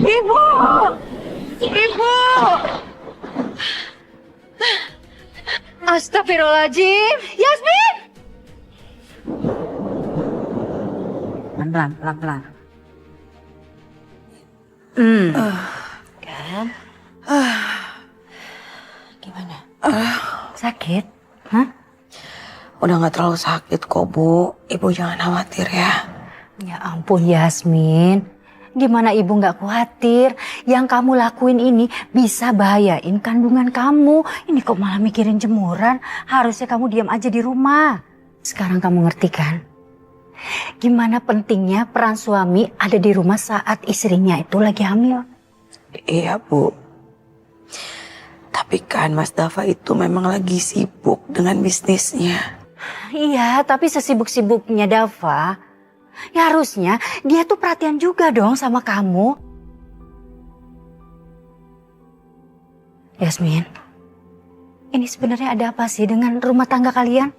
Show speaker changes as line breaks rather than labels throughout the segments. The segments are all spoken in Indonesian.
Ibu! Ibu! Astagfirullahaladzim. Yasmin! Pelan-pelan, pelan-pelan. Kan? Gimana? Sakit? Hah?
Udah gak terlalu sakit kok, Bu. Ibu jangan khawatir ya.
Ya ampun Yasmin. Gimana ibu gak khawatir? Yang kamu lakuin ini bisa bahayain kandungan kamu. Ini kok malah mikirin jemuran. Harusnya kamu diam aja di rumah. Sekarang kamu ngerti kan? Gimana pentingnya peran suami ada di rumah saat istrinya itu lagi hamil.
Iya, Bu. Tapi kan Mas Dava itu memang lagi sibuk dengan bisnisnya.
Iya, tapi sesibuk-sibuknya Dava, ya harusnya dia tuh perhatian juga dong sama kamu. Yasmin, ini sebenarnya ada apa sih dengan rumah tangga kalian?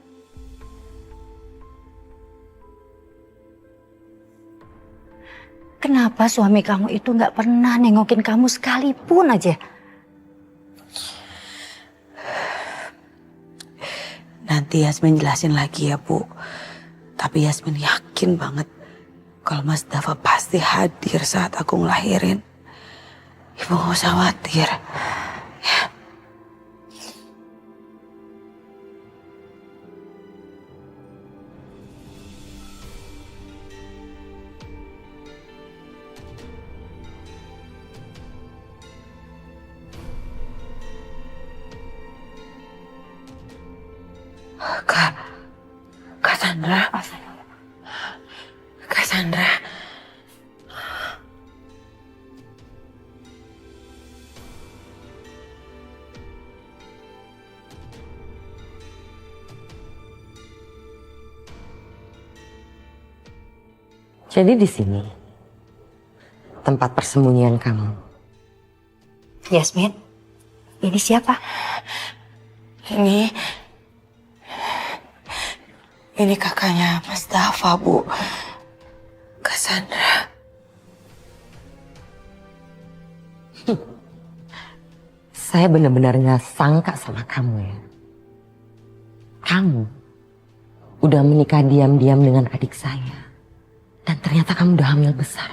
Kenapa suami kamu itu gak pernah nengokin kamu sekalipun aja?
Nanti Yasmin jelasin lagi ya, Bu. Tapi Yasmin yakin banget kalau Mas Dava pasti hadir saat aku ngelahirin. Ibu gak usah khawatir. Ya. Kak Sandra. Kak Sandra.
Jadi di sini tempat persembunyian kamu.
Yasmin, ini siapa?
Ini kakaknya Mas Dava, Bu. Kak Sandra.
Saya benar-benar nggak sangka sama kamu ya. Kamu udah menikah diam-diam dengan adik saya. Dan ternyata kamu udah hamil besar.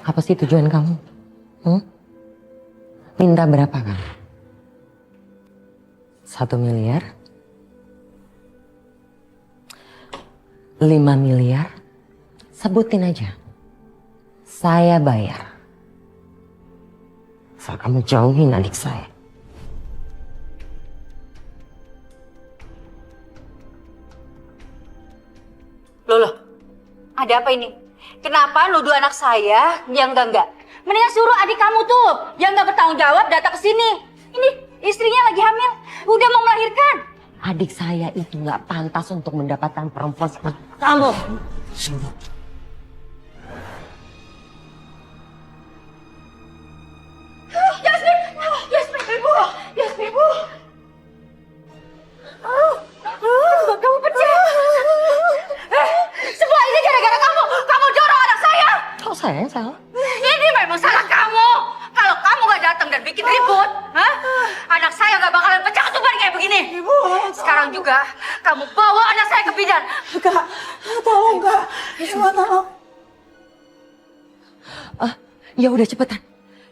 Apa sih tujuan kamu? Minta berapa kamu? 1 miliar? 5 miliar? Sebutin aja. Saya bayar. Asal kamu jauhin adik saya.
Loh, ada apa ini? Kenapa nuduh anak saya yang enggak? Mendingan suruh adik kamu tuh yang nggak bertanggung jawab datang ke sini. Ini istrinya lagi hamil, udah mau melahirkan.
Adik saya itu nggak pantas untuk mendapatkan perempuan seperti kamu.
Yasmin, ibu. Kamu pecah. Semua ini gara-gara kamu. Kamu dorong anak saya.
Kok saya yang salah?
Ini memang salah kamu. Kalau kamu nggak datang dan bikin ribut, anak saya nggak bakalan pecah ketuban kayak begini.
Ibu.
Sekarang juga kamu bawa anak saya ke bidan.
Kak, tolong Kak. Cuma tolong.
Ya udah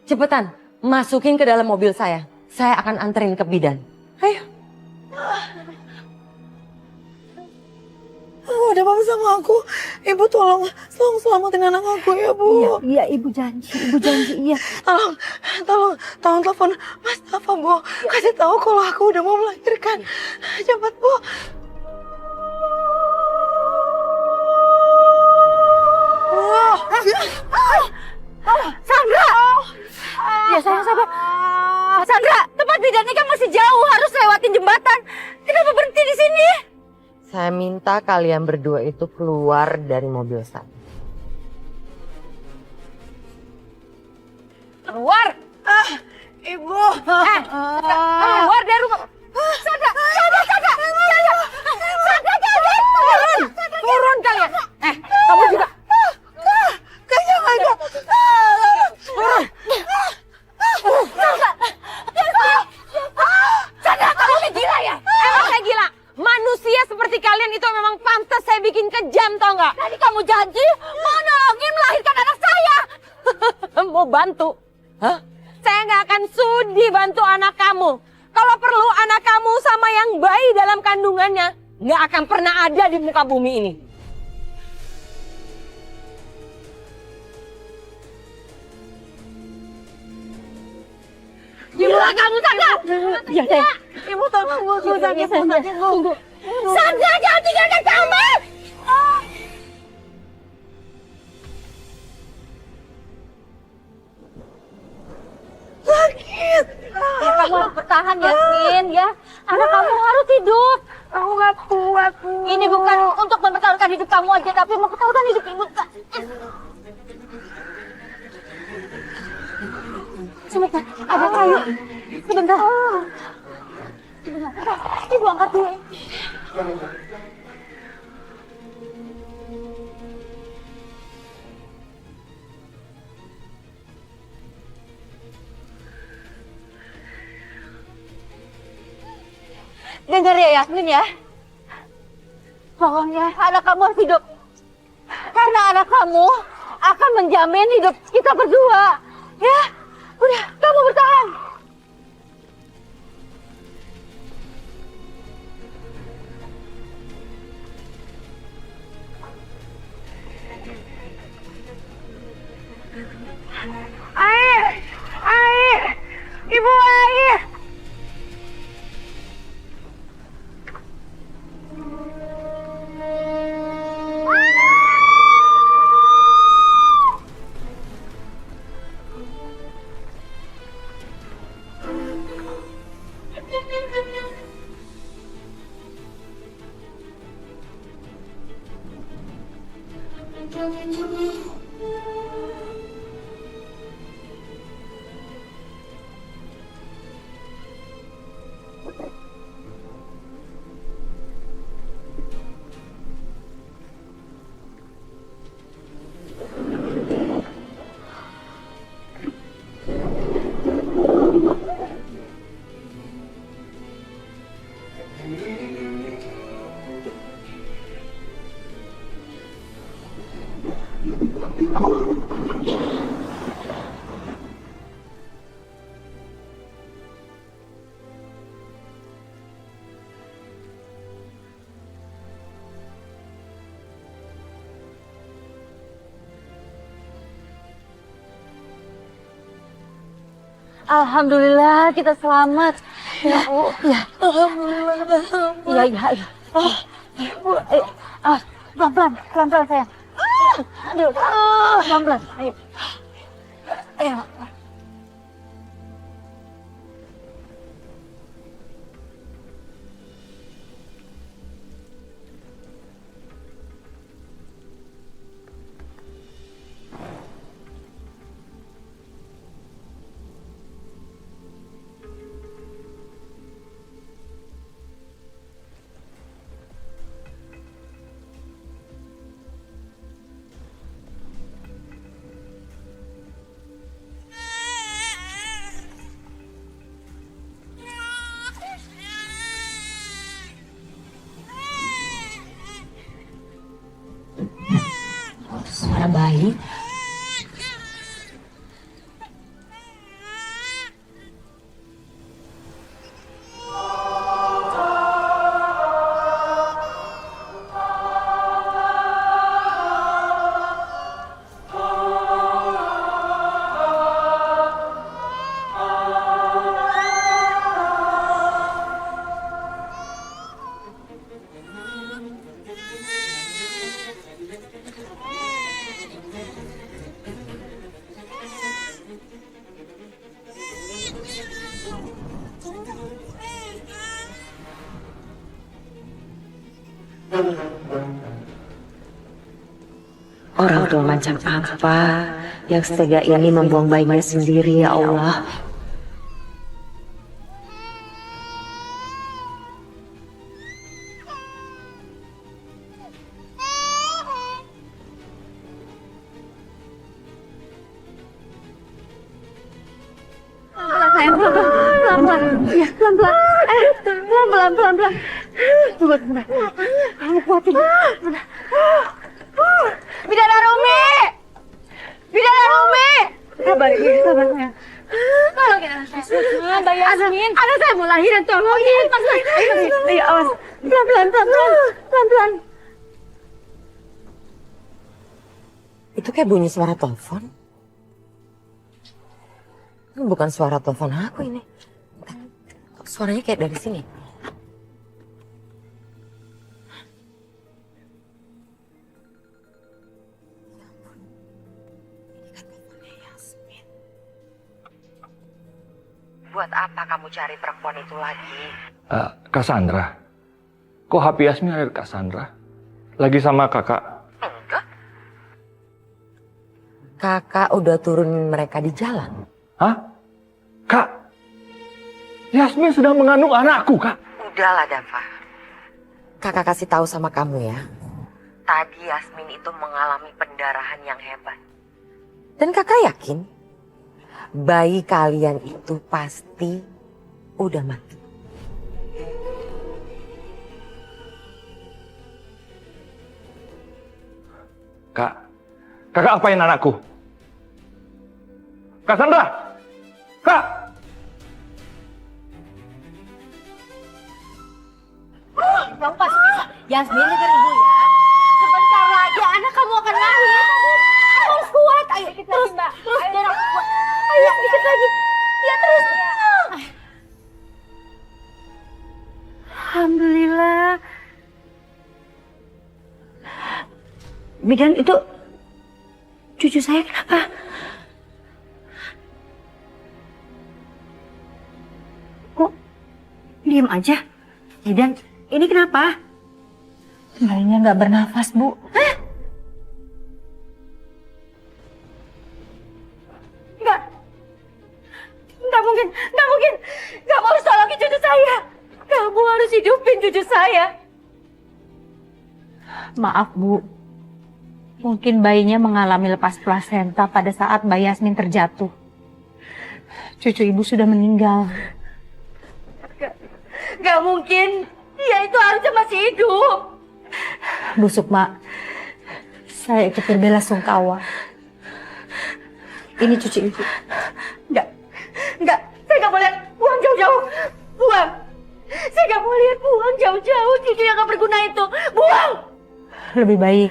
cepetan. Masukin ke dalam mobil saya. Saya akan anterin ke bidan. Ayo.
Ada apa sama aku? Ibu tolong selamatin anak aku ya, Bu.
Iya, ibu janji, iya.
Tolong telepon Mas Dava, Bu. Kasih tahu kalau aku udah mau melahirkan. Cepat, Bu.
Sandra! Ya sayang sabar. Sandra, tempat bidannya kan masih jauh, harus lewatin jembatan. Kenapa berhenti di sini?
Saya minta kalian berdua itu keluar dari mobil saya.
Keluar!
Ibu.
Keluar dari rumah. Sandra! Turun kalian. Kamu juga.
Kak, jangan, Kak.
saya bikin kejam, tau nggak?
Tadi kamu janji mau nolongin melahirkan anak saya.
Mau bantu? Hah? Saya nggak akan sudi bantu anak kamu. Kalau perlu anak kamu sama yang bayi dalam kandungannya nggak akan pernah ada di muka bumi ini.
Ibu, kamu Sandra.
Iya, sayang. Ibu tunggu, tunggu.
Sandra, jangan tinggalkan kami.
Sakit.
Ya, kamu harus bertahan, Yasmin, ya. Anak kamu harus hidup.
Aku nggak kuat, Bu.
Ini bukan untuk mempertaruhkan hidup kamu aja, tapi mempertaruhkan hidup ibu. Sebentar, ada kayu. Sebentar. Sebentar. Ibu angkat dulu. Dengar ya Yasmin ya. Pokoknya anak kamu harus hidup. Karena anak kamu akan menjamin hidup kita berdua. Ya, udah kamu bertahan.
Air, air, ibu air.
Alhamdulillah kita selamat. Ya, Bu. Ya. Alhamdulillah. Iya, iya, iya. Bu, ayo. Pelan-pelan, pelan-pelan sayang. Aduh, pelan-pelan. Ayo. Ayo. Suara bayi.
Orang tua macam apa yang setega ini membuang bayinya sendiri, ya Allah.
Pelan-pelan, pelan-pelan. Ya, pelan-pelan. Pelan-pelan, pelan-pelan. Kamu kuatin. Bidadari Umi! Bidadari Umi! Sabar ya. Tolongin anak saya. Mbak Yasmin. Anak saya mau lahiran, tolongin. Ayo, awas. Pelan-pelan.
Itu kayak bunyi suara telepon. Ini bukan suara telepon aku ini. Suaranya kayak dari sini. Buat apa kamu cari perempuan itu lagi?
Cassandra. Kok HP Yasmin ada di Cassandra? Lagi sama kakak?
Enggak. Kakak udah turunin mereka di jalan.
Hah? Kak? Yasmin sedang mengandung anakku, Kak.
Udahlah, Dava. Kakak kasih tahu sama kamu ya. Tadi Yasmin itu mengalami pendarahan yang hebat. Dan kakak yakin bayi kalian itu pasti udah mati.
Kak, kakak apain anakku? Cassandra! Kak!
Kamu pasti bisa. Yasmin, dengar ibu ya. Sebentar lagi anak kamu akan lahir. Kamu harus kuat. Ayo, terus, Mbak. Ayo, kuat. Ayo, dikit lagi. Ya, terus. Alhamdulillah. Bidan, itu cucu saya kenapa? Kok diem aja? Bidan, ini kenapa? Bayinya nggak bernafas, Bu. Hah? Nggak mungkin. Kamu harus tolongin cucu saya. Kamu harus hidupin cucu saya. Maaf, Bu. Mungkin bayinya mengalami lepas plasenta pada saat Mbak Yasmin terjatuh. Cucu ibu sudah meninggal. Gak mungkin. Dia itu harusnya masih hidup. Bu Sukma, saya ikut berbela-sungkawa. Ini cucu ibu. Enggak. Saya gak mau lihat. Buang jauh-jauh. Buang. Saya gak mau lihat. Buang jauh-jauh. Cucu yang gak berguna itu. Buang. Lebih baik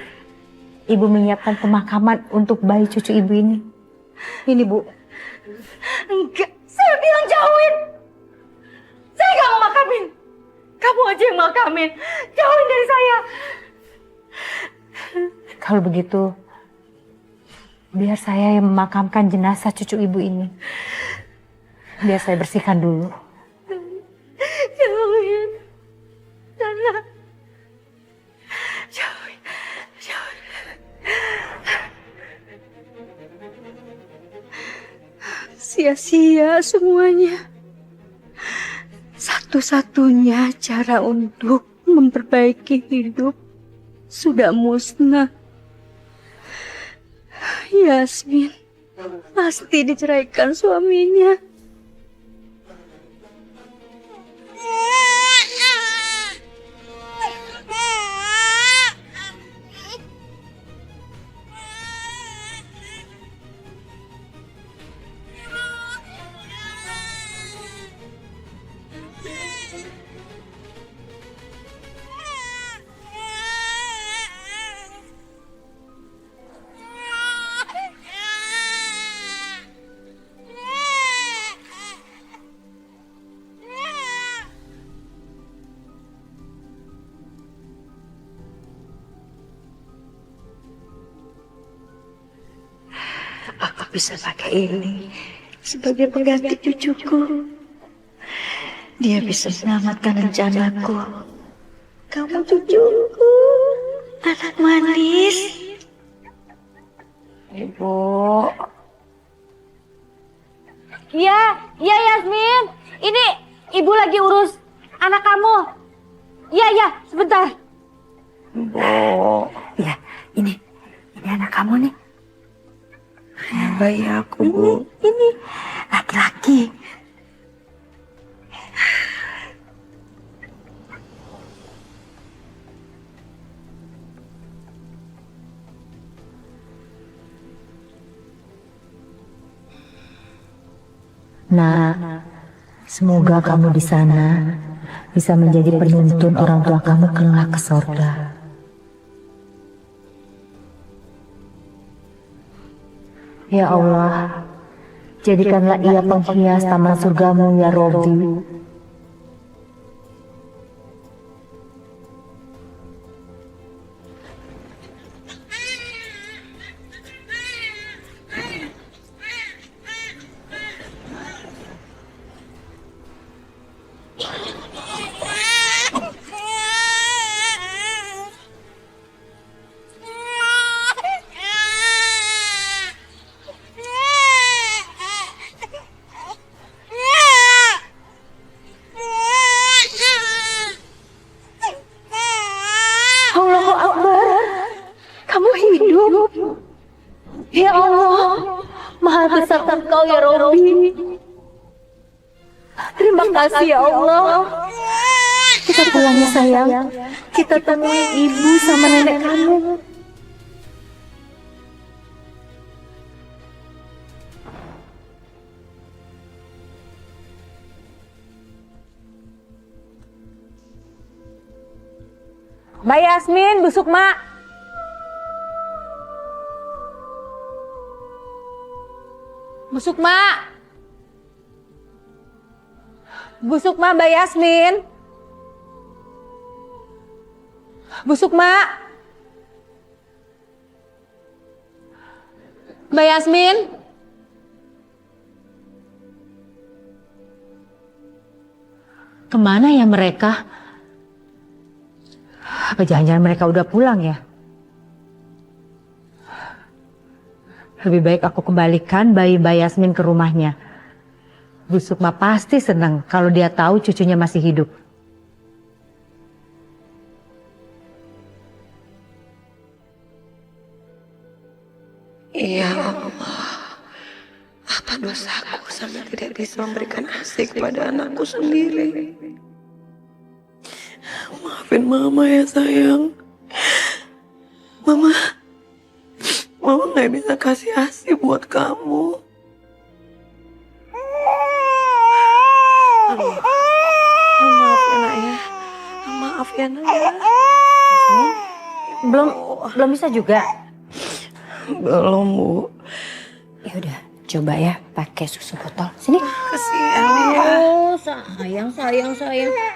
ibu menyiapkan pemakaman untuk bayi cucu ibu ini. Ini, Bu. Enggak. Saya bilang jauhin. Saya gak mau makamin. Kamu aja yang makamin. Jauhin dari saya. Kalau begitu, biar saya yang memakamkan jenazah cucu ibu ini. Biar saya bersihkan dulu. Jauhin. Sana. Jauhin. Sia-sia semuanya. Satu-satunya cara untuk memperbaiki hidup sudah musnah. Yasmin pasti diceraikan suaminya. Aku bisa pakai ini sebagai pengganti cucuku. Dia bisa selamatkan rencanaku. Kamu cucuku, anak manis. Ibu. Iya Yasmin. Ini ibu lagi urus anak kamu. Iya, sebentar.
Bu.
Ya, ini anak kamu nih.
Bayi aku, Bu.
Ini laki-laki. Nak, semoga kamu di sana bisa menjadi penuntun orang tua kamu kelak ke sorga. Ya Allah, jadikanlah ia penghias taman surgamu ya Robbi. Allahu Akbar, kamu hidup. Ya Allah, Maha besar Engkau ya Robbi. Terima kasih ya Allah. Kita pulang ya sayang. Kita temui ibu sama nenek kamu. Mbak Yasmin, busuk mak. Busuk mak. Busuk mak Mbak Yasmin. Busuk mak. Mbak Yasmin. Kemana ya mereka? Apa jangan-jangan mereka udah pulang ya? Lebih baik aku kembalikan bayi Mbak Yasmin ke rumahnya. Bu Sukma pasti senang kalau dia tahu cucunya masih hidup.
Ya Allah, apa dosaku sampai tidak bisa memberikan ASI kepada anakku sendiri? Maafin mama ya sayang. Mama gak bisa kasih ASI buat kamu. Maaf ya nak ya. Maaf ya nak ya.
Belum bisa juga.
Belum Bu.
Ya udah, coba ya pakai susu botol. Sini.
Kesian dia.
Oh, sayang.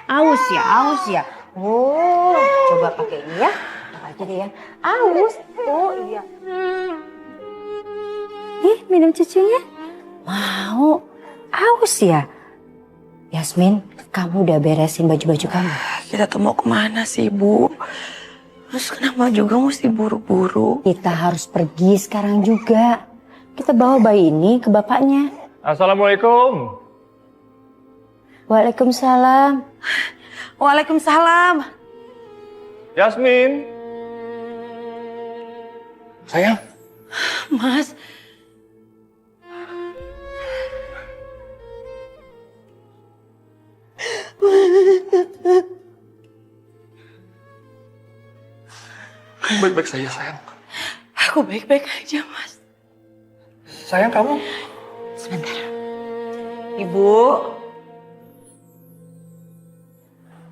Aus ya. Oh, coba pakai ini ya. Aja deh ya. Aus. Oh iya. Nih, minum cucunya. Mau. Aus ya. Yasmin, kamu udah beresin baju-baju kamu?
Kita tuh mau kemana sih Bu? Terus kenapa juga mesti buru-buru?
Kita harus pergi sekarang juga. Kita bawa bayi ini ke bapaknya.
Assalamualaikum.
Waalaikumsalam.
Waalaikumsalam.
Yasmin. Sayang.
Mas.
Kamu baik-baik saja, sayang.
Aku baik-baik aja, Mas.
Sayang, kamu?
Sebentar. Ibu.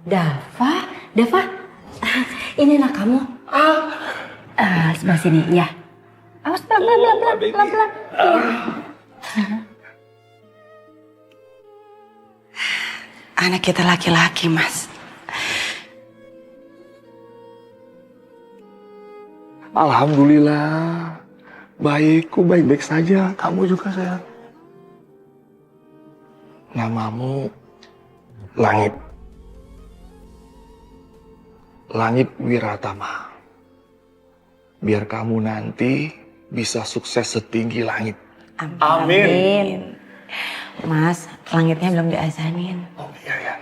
Dava, ini anak kamu. Sebelah sini, ya. Awas pelan-pelan.
Anak kita laki-laki, Mas.
Alhamdulillah. Baikku baik-baik saja. Kamu juga, sayang. Namamu Langit. Langit Wiratama. Biar kamu nanti bisa sukses setinggi langit. Amin.
Mas, langitnya belum diazanin.
Oh iya ya.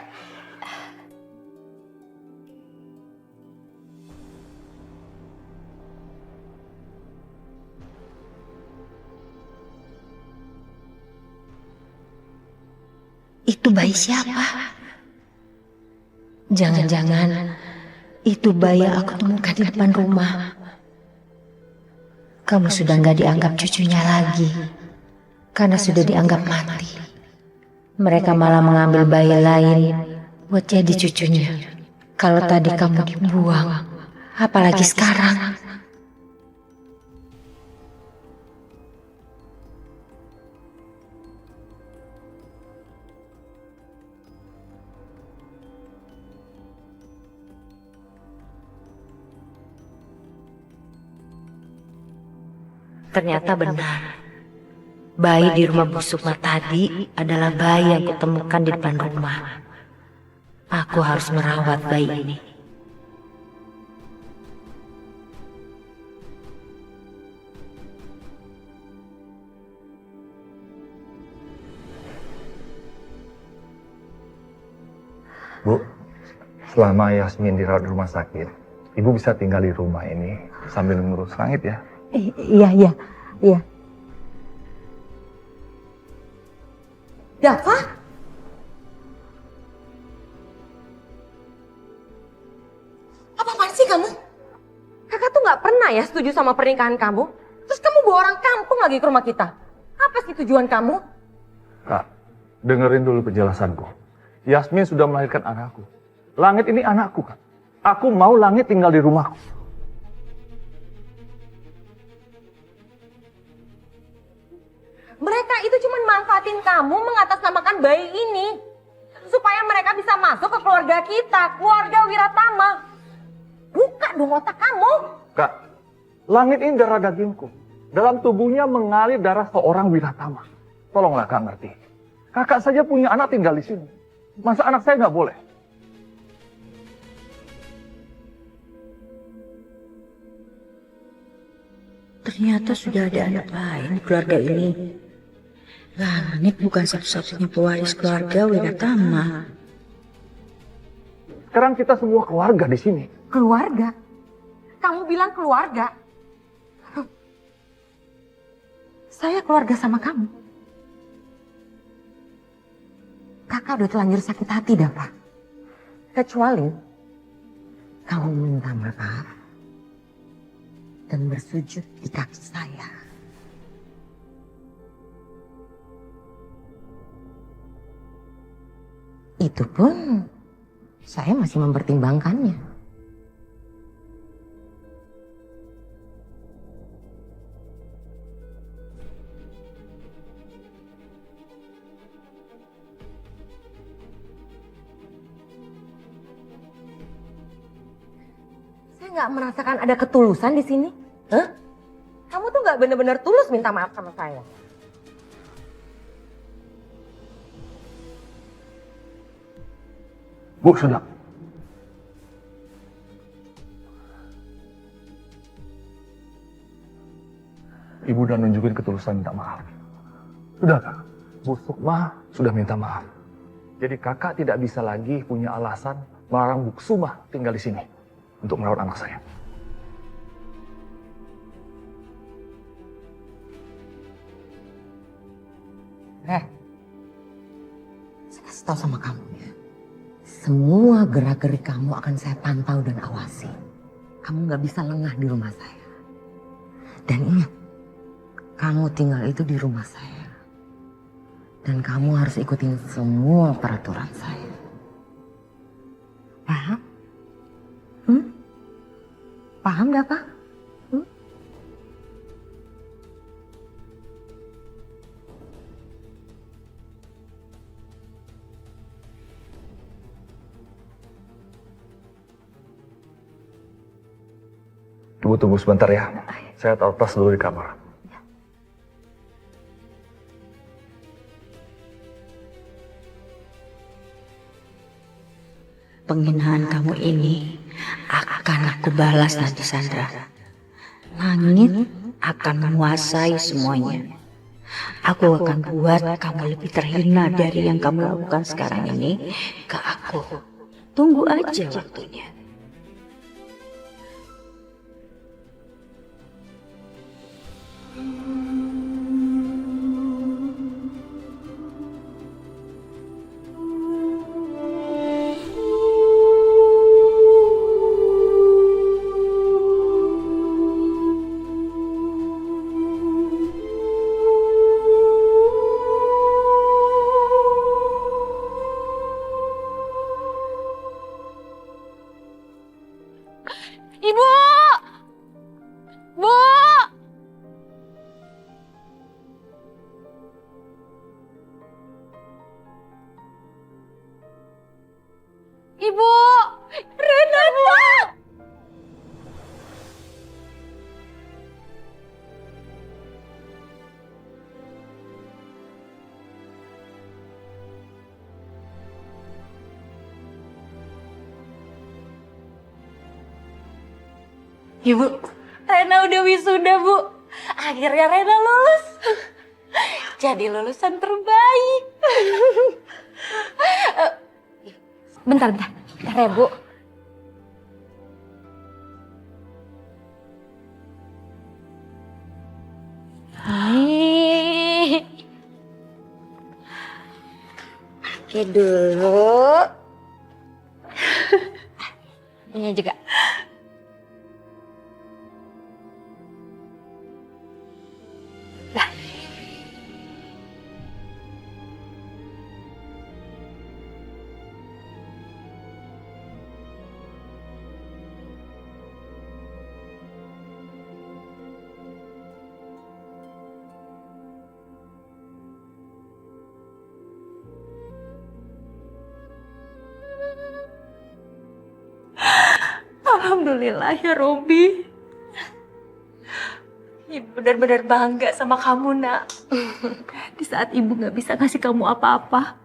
Itu bayi siapa? Jangan-jangan itu bayi yang aku temukan di depan rumah. Kamu sudah nggak dianggap cucunya lagi, karena sudah dianggap mati.
Mereka malah mengambil bayi lain buat jadi cucunya. Kalau tadi kamu dibuang, apalagi sekarang. Ternyata benar. Bayi di rumah Bu Sukma tadi adalah bayi yang kutemukan di depan rumah. Aku harus merawat bayi ini.
Bu, selama Yasmin dirawat di rumah sakit, Ibu bisa tinggal di rumah ini sambil ngurus Langit ya.
Iya.
Dava? Apa-apaan sih kamu? Kakak tuh gak pernah ya setuju sama pernikahan kamu. Terus kamu bawa orang kampung lagi ke rumah kita. Apa sih tujuan kamu?
Kak, dengerin dulu penjelasanku. Yasmin sudah melahirkan anakku. Langit ini anakku, Kak. Aku mau Langit tinggal di rumahku.
Mereka itu cuma manfaatin kamu mengatasnamakan bayi ini. Supaya mereka bisa masuk ke keluarga kita, keluarga Wiratama. Buka dong otak kamu.
Kak, Langit ini darah dagingku. Dalam tubuhnya mengalir darah seorang Wiratama. Tolonglah Kak ngerti. Kakak saja punya anak tinggal di sini. Masa anak saya nggak boleh?
Ternyata sudah ada anak lain di keluarga ini. Langit bukan satu-satunya pewaris keluarga Wiratama.
Sekarang kita semua keluarga di sini.
Keluarga? Kamu bilang keluarga? Saya keluarga sama kamu. Kakak udah telanjur sakit hati dah, Pak.
Kecuali kamu minta maaf dan bersujud di kaki saya. Itu pun saya masih mempertimbangkannya.
Saya nggak merasakan ada ketulusan di sini. Hah? Kamu tuh nggak benar-benar tulus minta maaf sama saya.
Bu, sudah. Ibu udah nunjukin ketulusan minta maaf. Sudah, Kak. Bu Sukma sudah minta maaf. Jadi kakak tidak bisa lagi punya alasan melarang Bu Sukma tinggal di sini untuk merawat anak saya.
Saya kasih tahu sama kamu ya. Semua gerak-gerik kamu akan saya pantau dan awasi. Kamu gak bisa lengah di rumah saya. Dan ingat, kamu tinggal itu di rumah saya. Dan kamu harus ikutin semua peraturan saya. Paham? Paham gak, Pak?
Ibu tunggu sebentar ya. Saya taruh tas dulu di kamar.
Penghinaan kamu ini akan aku balas nanti, Sandra. Langit akan menguasai semuanya. Aku akan buat kamu lebih terhina dari yang kamu lakukan sekarang ini ke aku. Tunggu aja waktunya.
Ibu! Bu! Ibu! Rena, Bu! Ibu, Rena udah wisuda, Bu. Akhirnya Rena lulus. Jadi lulusan terbaik. Bentar ya, Bu. Nih. Pakai dulu. Ini juga. Alhamdulillah ya Robi. Ibu benar-benar bangga sama kamu, Nak. Di saat ibu gak bisa kasih kamu apa-apa,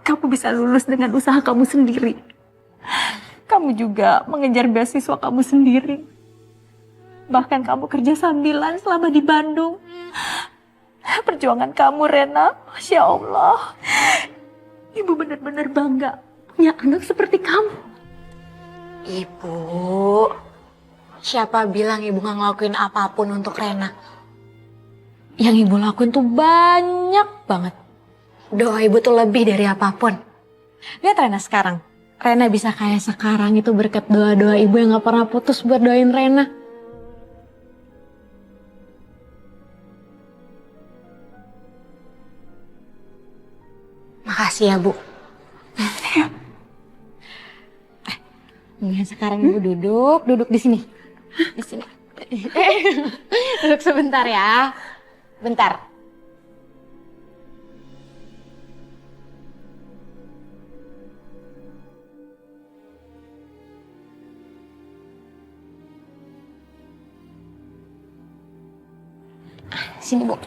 kamu bisa lulus dengan usaha kamu sendiri. Kamu juga mengejar beasiswa kamu sendiri. Bahkan kamu kerja sambilan selama di Bandung. Perjuangan kamu, Rena, Masya Allah. Ibu benar-benar bangga punya anak seperti kamu.
Ibu, siapa bilang ibu gak ngelakuin apapun untuk Rena? Yang ibu lakuin tuh banyak banget. Doa ibu tuh lebih dari apapun. Lihat Rena sekarang. Rena bisa kayak sekarang itu berkat doa-doa ibu yang gak pernah putus buat doain Rena. Makasih ya, Bu. Nah, sekarang ibu duduk di sini. Di sini. Duduk sebentar ya. Bentar. Sini, Bu.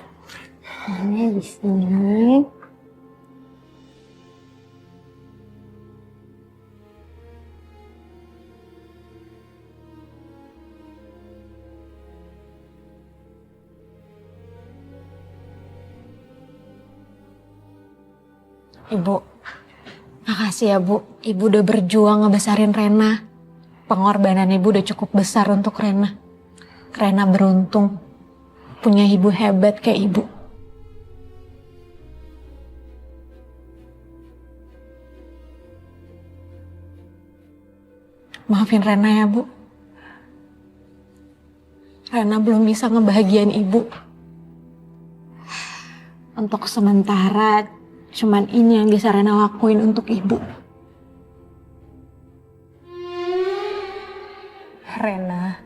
Ini di sini. Ibu, makasih ya Bu. Ibu udah berjuang ngebesarin Rena. Pengorbanan ibu udah cukup besar untuk Rena. Rena beruntung punya ibu hebat kayak ibu. Maafin Rena ya Bu. Rena belum bisa ngebahagiain ibu. Untuk sementara, cuman ini yang bisa Rena lakuin untuk ibu.
Rena,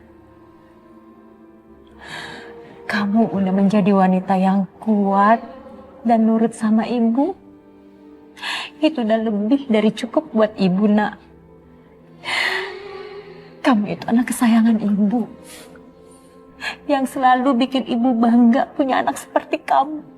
kamu udah menjadi wanita yang kuat dan nurut sama ibu. Itu udah lebih dari cukup buat ibu, Nak. Kamu itu anak kesayangan ibu. Yang selalu bikin ibu bangga punya anak seperti kamu.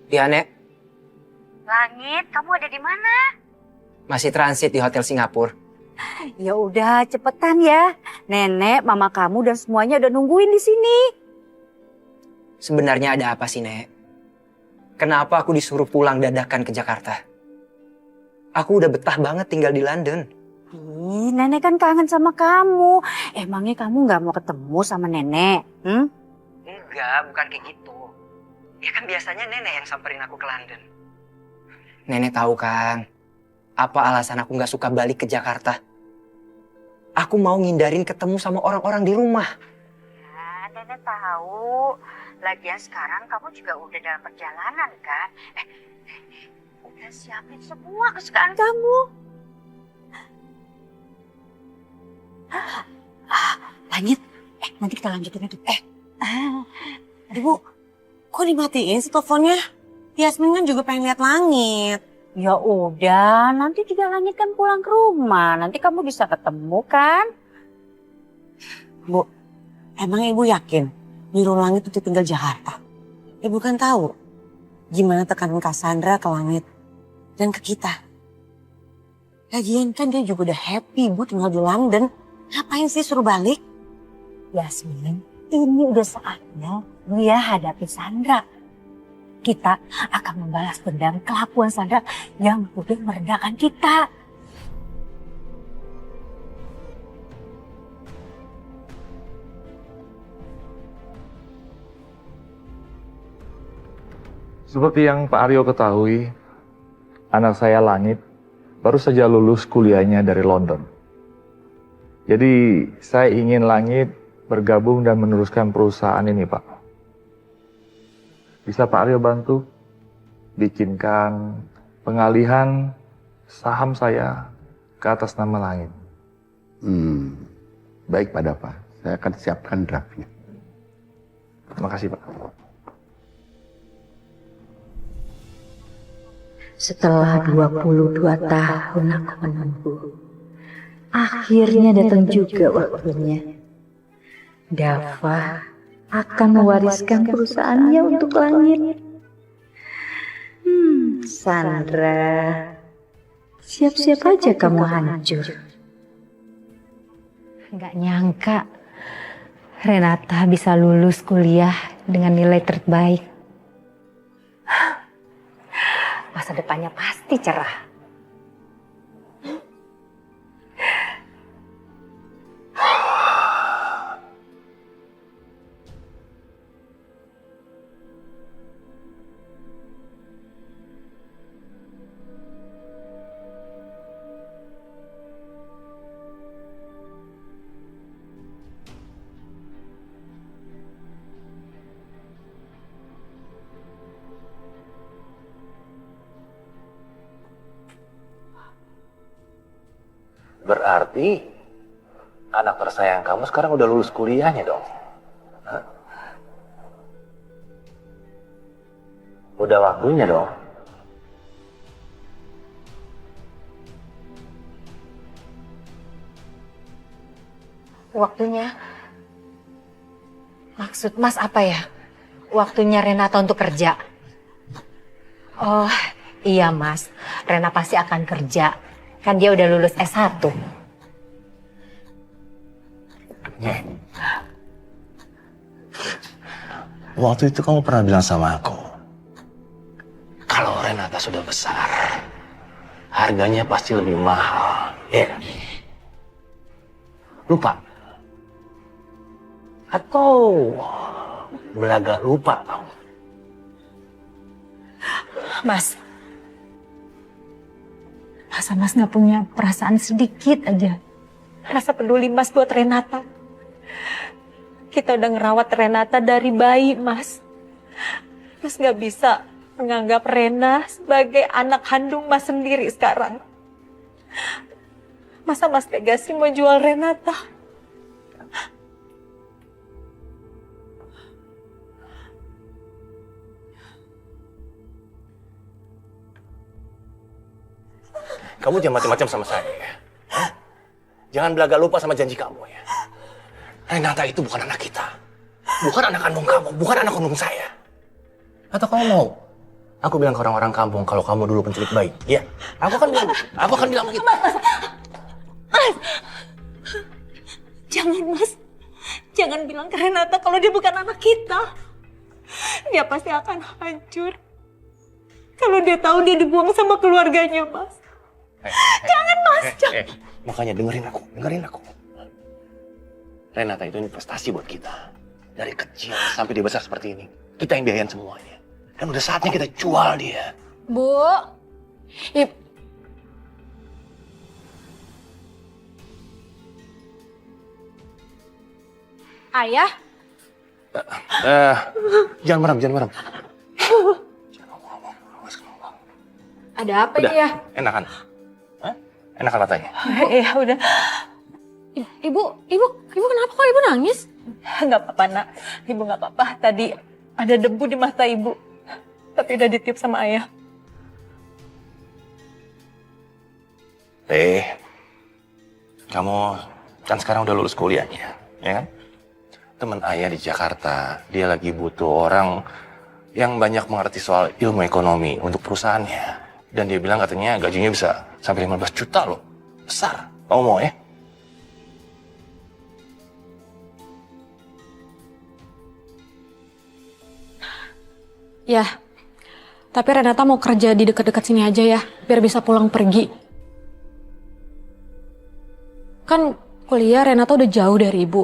Iya, Nek.
Langit, kamu ada di mana?
Masih transit di Hotel Singapura.
Ya udah, cepetan ya. Nenek, mama kamu dan semuanya udah nungguin di sini.
Sebenarnya ada apa sih, Nek? Kenapa aku disuruh pulang dadakan ke Jakarta? Aku udah betah banget tinggal di London.
Ih, nenek kan kangen sama kamu. Emangnya kamu nggak mau ketemu sama nenek?
Enggak, bukan kayak gitu. Ya kan biasanya nenek yang samperin aku ke London. Nenek tahu kan, apa alasan aku nggak suka balik ke Jakarta? Aku mau ngindarin ketemu sama orang-orang di rumah.
Ya, nenek tahu. Lagian sekarang kamu juga udah dalam perjalanan kan? Udah siapin semua kesukaan kamu. Langit, nanti kita lanjutin lagi.
Aduh Bu, kok dimatiin sih teleponnya? Yasmin kan juga pengen lihat langit.
Ya udah, nanti juga Langit kan pulang ke rumah. Nanti kamu bisa ketemu kan?
Bu, emang Ibu yakin nyuruh Langit untuk tinggal Jakarta? Ibu kan tahu gimana tekanan Cassandra ke Langit dan ke kita. Lagian kan dia juga udah happy Bu tinggal di London. Ngapain sih suruh balik?
Yasmin, ini udah saatnya dia hadapi Sandra. Kita akan membalas dendam kelakuan Sandra yang udah merendahkan kita.
Seperti yang Pak Aryo ketahui, anak saya Langit baru saja lulus kuliahnya dari London. Jadi saya ingin Langit bergabung dan meneruskan perusahaan ini, Pak. Bisa Pak Aryo bantu bikinkan pengalihan saham saya ke atas nama Langit.
Baik Pak Dava, saya akan siapkan draftnya.
Terima kasih, Pak.
Setelah 22 tahun aku menunggu, akhirnya datang juga waktunya. Dava akan mewariskan perusahaannya untuk Langit. Sandra, siap-siap aja kamu hancur.
Nggak nyangka Renata bisa lulus kuliah dengan nilai terbaik. Masa depannya pasti cerah.
Berarti anak tersayang kamu sekarang udah lulus kuliahnya dong? Hah? Udah waktunya dong?
Waktunya? Maksud Mas apa ya? Waktunya Renata untuk kerja? Oh iya Mas, Rena pasti akan kerja. Kan dia udah lulus S1.
Waktu itu kamu pernah bilang sama aku, kalau Renata sudah besar, harganya pasti lebih mahal. Ya. Lupa? Atau belaga lupa kamu?
Mas, masa Mas nggak punya perasaan sedikit aja? Rasa peduli Mas buat Renata. Kita udah ngerawat Renata dari bayi, Mas. Mas nggak bisa menganggap Rena sebagai anak kandung Mas sendiri sekarang. Masa Mas tega sih mau jual Renata?
Kamu jangan macam-macam sama saya ya. Hah? Jangan belaga lupa sama janji kamu ya. Renata itu bukan anak kita. Bukan anak kandung kamu, bukan anak kandung saya. Atau kamu mau Aku bilang ke orang-orang kampung kalau kamu dulu penculik bayi. Iya, aku akan bilang begitu.
Jangan, Mas. Jangan bilang ke Renata kalau dia bukan anak kita. Dia pasti akan hancur kalau dia tahu dia dibuang sama keluarganya, Mas. Jangan, Mas. Jangan.
Makanya dengerin aku. Renata itu investasi buat kita. Dari kecil sampai dia besar seperti ini. Kita yang biayain semuanya. Dan udah saatnya kita jual dia.
Bu. Ayah?
Jangan merem.
Ada apa
Udah,
ini ya?
enakan? Hah? Enakan matanya?
Iya udah.
Ibu kenapa kok ibu nangis?
Nggak apa-apa nak. Ibu nggak apa-apa. Tadi ada debu di mata ibu. Tapi udah ditiup sama ayah.
Kamu kan sekarang udah lulus kuliahnya, ya kan? Temen ayah di Jakarta, dia lagi butuh orang yang banyak mengerti soal ilmu ekonomi untuk perusahaannya. Dan dia bilang katanya gajinya bisa sampai 15 juta loh. Besar. Kamu mau ya?
Ya, tapi Renata mau kerja di dekat-dekat sini aja ya, biar bisa pulang pergi. Kan kuliah Renata udah jauh dari ibu.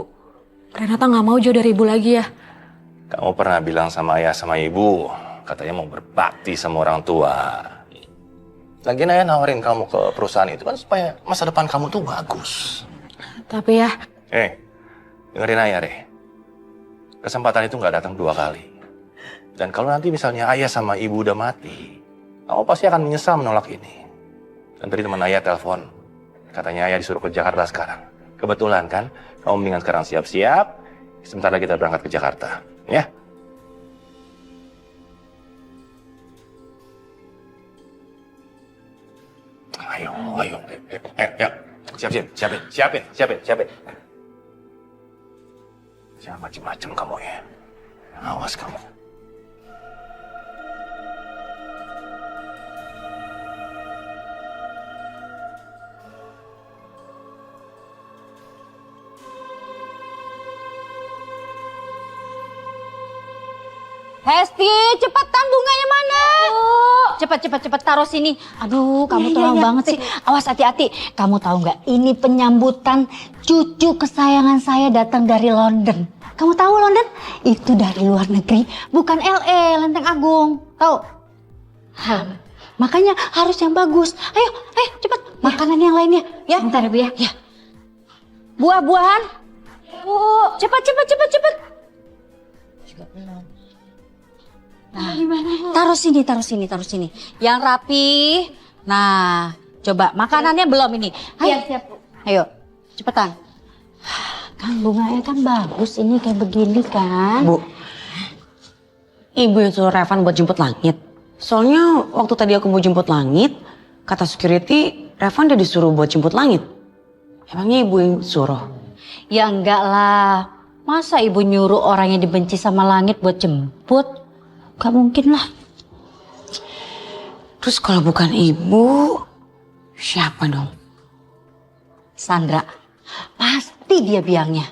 Renata nggak mau jauh dari ibu lagi ya.
Kamu pernah bilang sama ayah sama ibu, katanya mau berbakti sama orang tua. Lagian ayah nawarin kamu ke perusahaan itu kan supaya masa depan kamu tuh bagus.
Tapi ya,
Dengerin ayah, Re. Kesempatan itu nggak datang 2 kali. Dan kalau nanti misalnya ayah sama ibu udah mati, kamu pasti akan menyesal menolak ini. Dan tadi teman ayah telepon, katanya ayah disuruh ke Jakarta sekarang. Kebetulan kan, kamu mendingan sekarang siap-siap, sebentar lagi kita berangkat ke Jakarta, ya? Ayo. Siapin. Jangan macem-macem kamu ya. Awas kamu.
Hesti, cepetan bunganya mana? Cepet taruh sini. Aduh, kamu tolong banget sih. Awas hati-hati. Kamu tahu nggak? Ini penyambutan cucu kesayangan saya datang dari London. Kamu tahu London? Itu dari luar negeri, bukan LA, Lenteng Agung. Tahu? Makanya harus yang bagus. Ayo, cepet. Makanan yang lainnya, ya.
bentar ya Bu ya.
Ya. Buah-buahan. Bu, cepet. Nah, taruh sini. Yang rapi. Nah, coba makanannya belum ini. Ayo, siap, Bu. Ayo, cepetan. Kan bunganya kan bagus ini kayak begini kan.
Bu, ibu yang suruh Revan buat jemput Langit. Soalnya waktu tadi aku mau jemput Langit, kata security Revan udah disuruh buat jemput Langit. Emangnya ibu yang suruh?
Ya enggak lah. Masa ibu nyuruh orang yang dibenci sama Langit buat jemput? Gak mungkin lah.
Terus kalau bukan ibu, siapa dong?
Sandra. Pasti dia biangnya.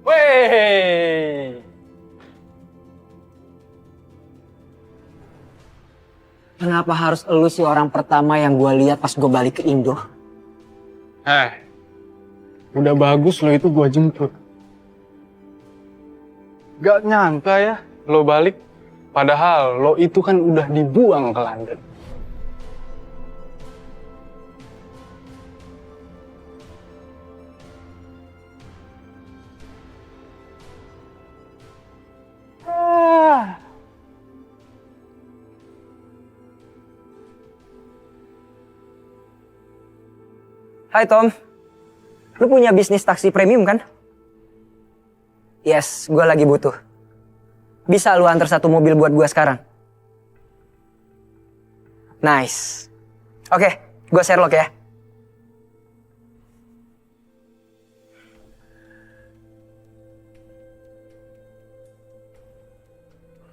Wey. Kenapa harus elu sih orang pertama yang gue lihat pas gue balik ke Indo?
Udah bagus lo itu gue jemput. Gak nyangka ya lo balik, padahal lo itu kan udah dibuang ke London.
Hai Tom, lu punya bisnis taksi premium kan? Yes, gue lagi butuh. Bisa lu antar 1 mobil buat gue sekarang? Nice. Oke, gue Sherlock ya.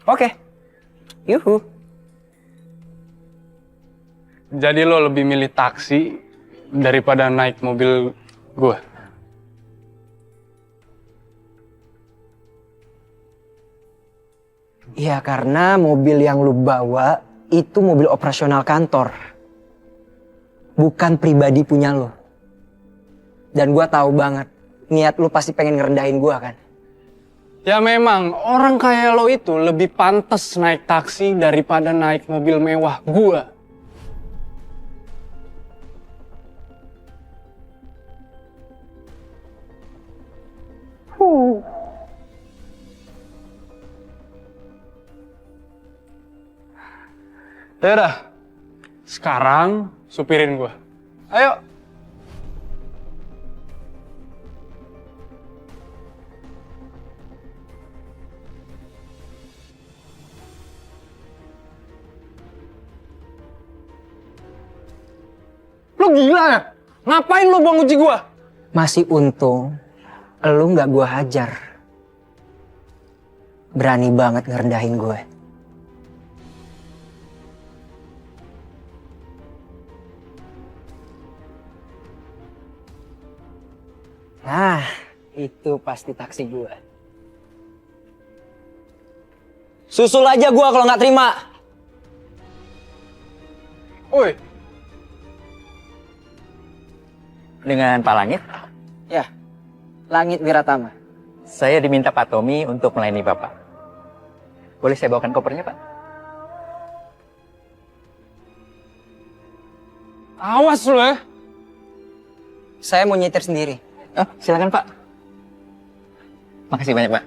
Oke. Yuhu.
Jadi lo lebih milih taksi daripada naik mobil gue?
Iya, karena mobil yang lu bawa itu mobil operasional kantor. Bukan pribadi punya lo. Dan gue tahu banget, niat lu pasti pengen ngerendahin gue kan?
Ya memang, orang kayak lo itu lebih pantas naik taksi daripada naik mobil mewah gue. Yaudah, sekarang supirin gue. Ayo. Lu gila ya? Ngapain lu buang uji gue?
Masih untung, lu nggak gue hajar. Berani banget ngerendahin gue. Nah, itu pasti taksi gue. Susul aja gue kalau nggak terima.
Woi.
Dengan Pak Langit?
Ya, Langit Wiratama.
Saya diminta Pak Tommy untuk melayani Bapak. Boleh saya bawakan kopernya, Pak?
Awas lu ya.
Saya mau nyetir sendiri.
Oh, silakan Pak. Makasih banyak, Pak.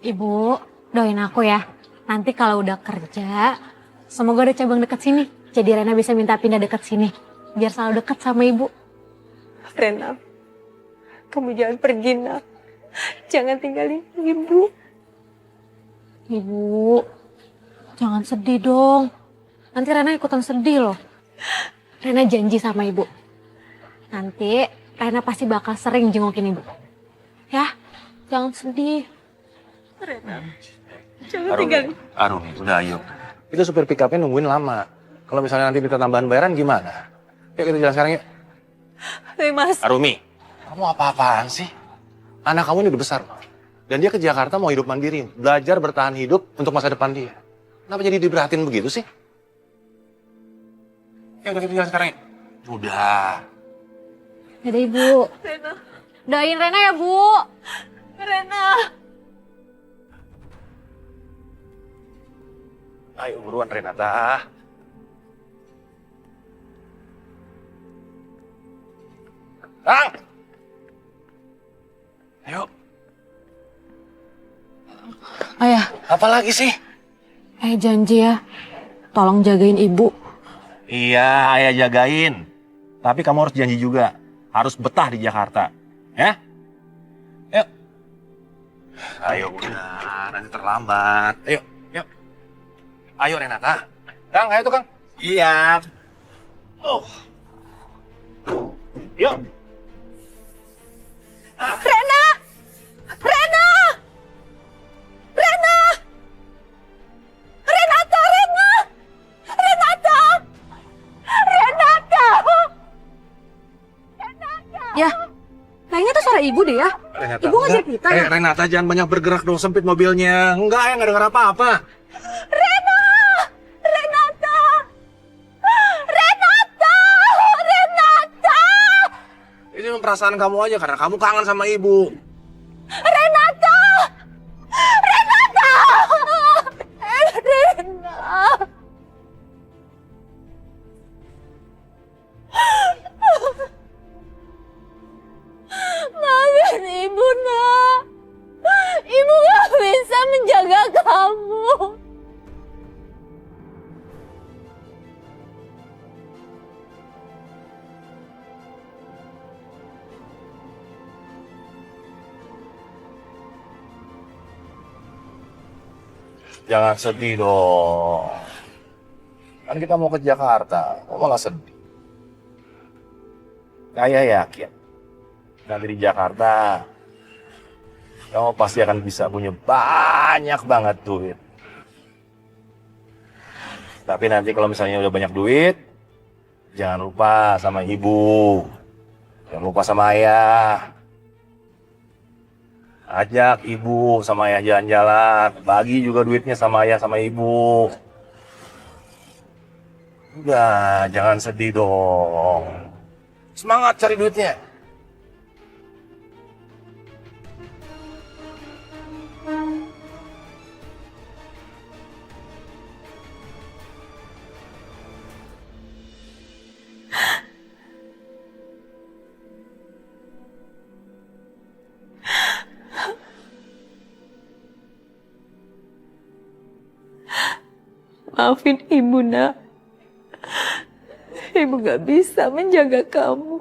Ibu, doain aku ya. Nanti kalau udah kerja, semoga ada cabang dekat sini. Jadi Rena bisa minta pindah dekat sini. Biar selalu dekat sama ibu.
Rena, kamu jangan pergi, nak. Jangan tinggalin ibu.
Ibu, jangan sedih dong. Nanti Rena ikutan sedih loh. Rena janji sama ibu. Nanti Rena pasti bakal sering jengukin ibu. Ya, jangan sedih.
Rena, jangan tinggalin.
Arumi, udah ayo. Itu supir pick up-nya nungguin lama. Kalau misalnya nanti minta tambahan bayaran gimana? Yuk kita jalan sekarang yuk.
Mas.
Arumi, kamu apa-apaan sih? Anak kamu ini udah besar. Dan dia ke Jakarta mau hidup mandiri. Belajar bertahan hidup untuk masa depan dia. Kenapa jadi diberatin begitu sih? Yuk kita jalan sekarang yuk. Udah.
Dadah ibu.
Rena.
Doain Rena ya bu.
Rena.
Ayo buruan Renata. Bang! Ayo.
Ayah.
Apa lagi sih?
Janji ya. Tolong jagain ibu.
Iya, ayah jagain. Tapi kamu harus janji juga. Harus betah di Jakarta. Ya? Yuk. Ayo udah, nanti terlambat. Ayo, yuk. Ayo Renata. Kang, ayo tuh Kang. Iya. Oh. Yuk.
Rena! Rena! Rena! Renata, Rena! Renata! Renata!
Ya, kayaknya tuh suara ibu deh ya.
Renata,
Ibu ngajar kita ya?
Renata jangan banyak bergerak dong, sempit mobilnya. Enggak, ya nggak dengar apa-apa.
Rena! Renata! Renata! Renata!
Ini memang perasaan kamu aja karena kamu kangen sama ibu.
Renata! Renata! Rena!
Jangan sedih dong. Kan kita mau ke Jakarta, kok malah sedih? Saya yakin nanti di Jakarta kamu pasti akan bisa punya banyak banget duit. Tapi nanti kalau misalnya udah banyak duit, jangan lupa sama ibu. Jangan lupa sama ayah. Ajak ibu sama ayah jalan-jalan. Bagi juga duitnya sama ayah sama ibu. Udah, jangan sedih dong. Semangat cari duitnya.
Maafin ibu, nak. Ibu gak bisa menjaga kamu.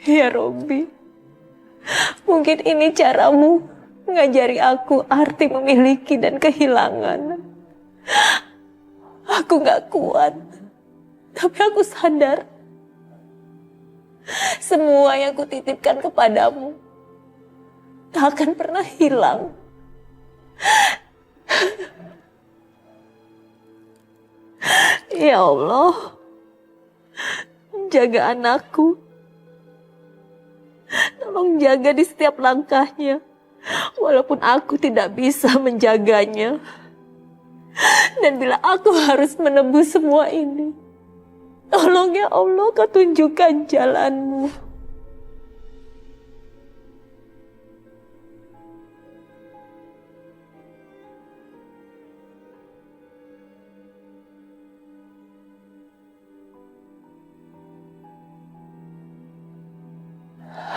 Ya Robby, mungkin ini caramu ngajari aku arti memiliki dan kehilangan. Aku gak kuat, tapi aku sadar semua yang kutitipkan kepadamu tak akan pernah hilang. Ya Allah, jaga anakku. Tolong jaga di setiap langkahnya, walaupun aku tidak bisa menjaganya. Dan bila aku harus menebus semua ini, tolong ya Allah, Kau tunjukkan jalanmu.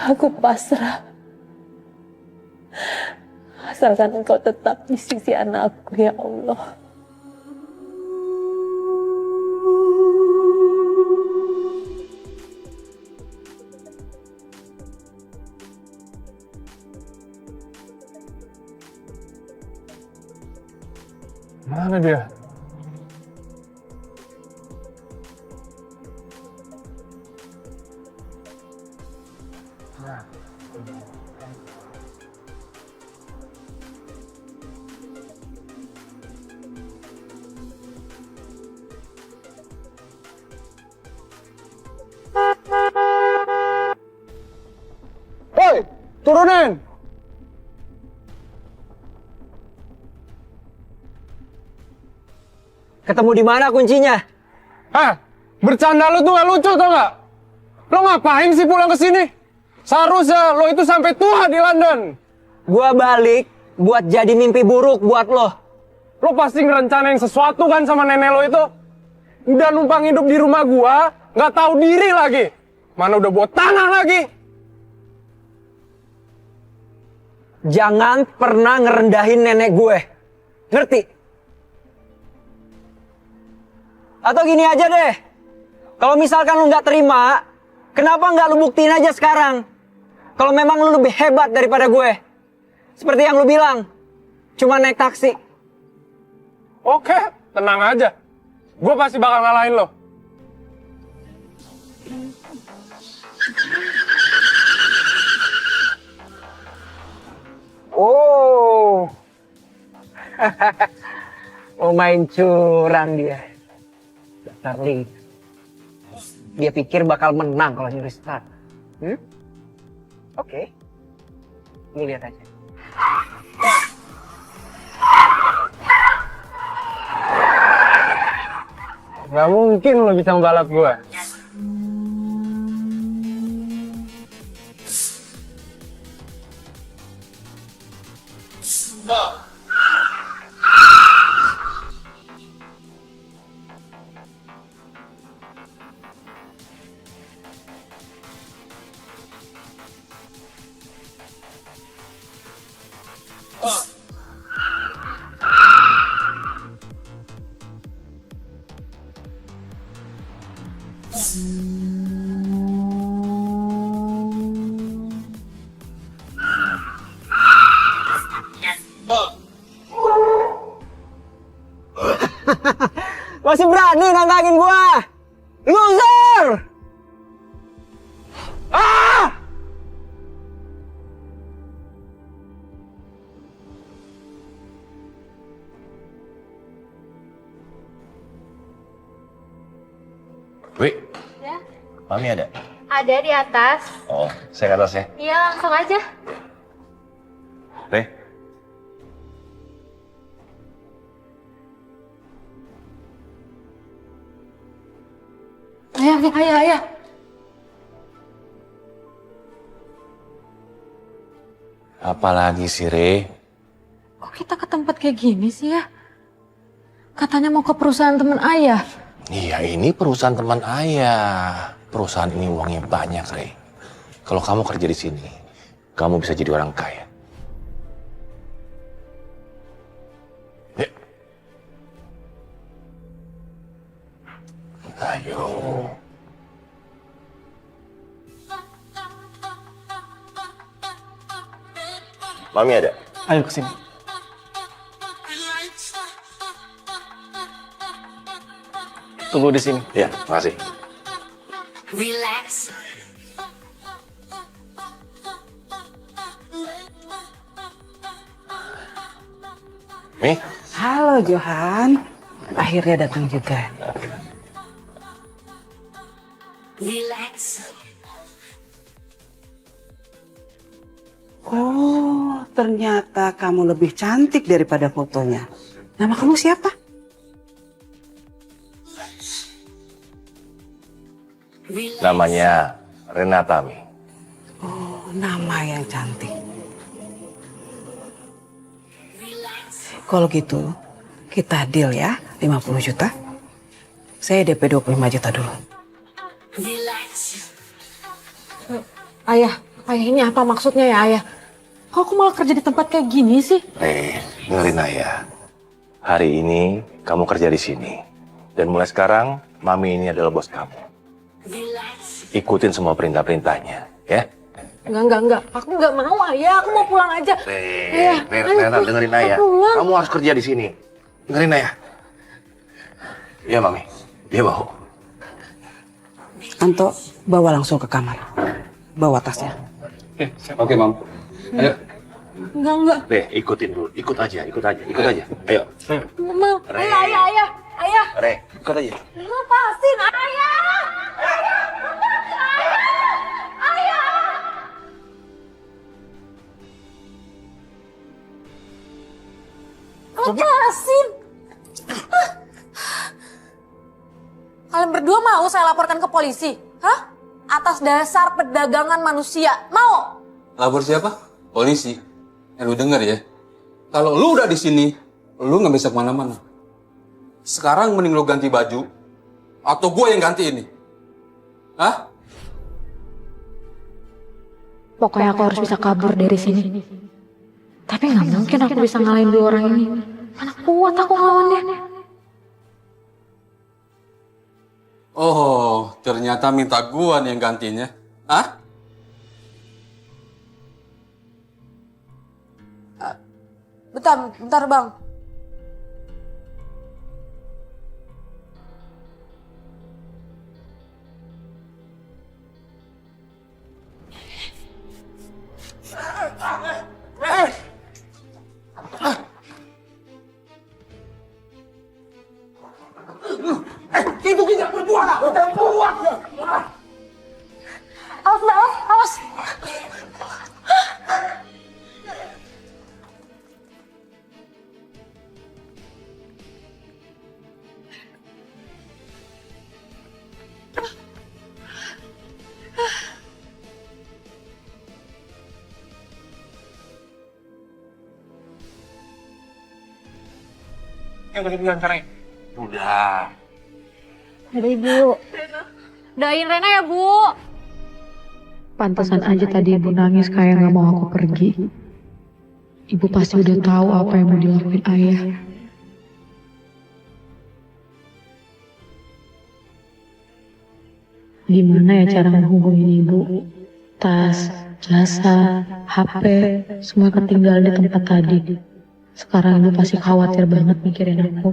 Aku pasrah. Asalkan Engkau tetap di sisi anakku, ya Allah.
Mana dia? Woi, turunin!
Ketemu di mana kuncinya?
Bercanda lu tuh gak lucu tau gak? Lo ngapain sih pulang ke sini? Seharusnya lo itu sampai tua di London.
Gua balik buat jadi mimpi buruk buat lo.
Lo pasti ngerencanain sesuatu kan sama nenek lo itu? Udah numpang hidup di rumah gua, gak tahu diri lagi. Mana udah buat tanah lagi.
Jangan pernah ngerendahin nenek gue. Ngerti? Atau gini aja deh. Kalau misalkan lu nggak terima, kenapa nggak lu buktiin aja sekarang? Kalau memang lu lebih hebat daripada gue. Seperti yang lu bilang. Cuma naik taksi.
Oke, tenang aja. Gue pasti bakal ngalahin lo.
Oh. Mau main curang dia. Dasar Lee. Dia pikir bakal menang kalau nyuri start. Oke. Lu lihat aja.
Gak mungkin lo bisa membalap gue.
Masih berani nantangin gua? Loser! Ah!
Wi,
Ya,
Mami ada?
ada di atas.
Oh, saya ke atas ya.
Iya, langsung aja.
Re,
Ayah.
apalagi sih Re?
Kok kita ke tempat kayak gini sih ya? Katanya mau ke perusahaan teman ayah.
Iya, ini perusahaan teman ayah. Perusahaan ini uangnya banyak, Re. Kalau kamu kerja di sini, kamu bisa jadi orang kaya. Yuk. Ayo. Mami ada?
Ayo kesini. Tunggu di sini.
Iya, makasih.
Relax.
Mi?
Halo Johan, akhirnya datang juga.
Relax.
Oh, ternyata kamu lebih cantik daripada fotonya. Nama kamu siapa?
Namanya Renata, Mi.
Oh, nama yang cantik. Kalau gitu, kita deal ya, 50 juta. Saya DP 25 juta dulu.
Ayah ini apa maksudnya ya ayah? Kok aku malah kerja di tempat kayak gini sih?
Dengerin ayah. Hari ini kamu kerja di sini. Dan mulai sekarang, Mami ini adalah bos kamu. Ikutin semua perintah-perintahnya, ya.
Enggak. Aku nggak mau ayah. Aku mau pulang aja.
Rena, dengerin ayah. Kamu harus kerja di sini. Dengerin ayah. Iya, Mami. Dia bawa.
Anto, bawa langsung ke kamar. Bawa tasnya.
Oke, Mam. Ayo.
Enggak.
Ikutin dulu. Ikut aja. Ayo.
Mama, ayah.
Re, ikut aja.
Lepasin ayah. Lepasin. Kalian berdua mau saya laporkan ke polisi? Hah? Atas dasar perdagangan manusia. Mau?
Lapor siapa? Polisi. Lu denger ya. Kalau lu udah di sini, lu nggak bisa kemana-mana. Sekarang mending lu ganti baju, atau gue yang ganti ini. Hah?
Pokoknya aku harus bisa kabur dari sini. Tapi nggak mungkin aku bisa ngalahin dua orang ini. Mana kuat aku ngelawannya.
Oh, ternyata minta gua nih yang gantinya. Hah?
Bentar bang.
Itu tidak berbuat.
Awas.
Yang ketinggalan sekarang. Udah.
Ada ibu. Doain Rena ya bu.
Pantesan aja tadi ibu nangis kayak gak mau aku pergi. Ibu pasti udah tahu apa yang mau dilakuin ayah. Gimana ya cara menghubungin ibu? Tas, jasa, HP, semua ketinggalan di tempat tadi. Sekarang ibu pasti khawatir banget mikirin aku.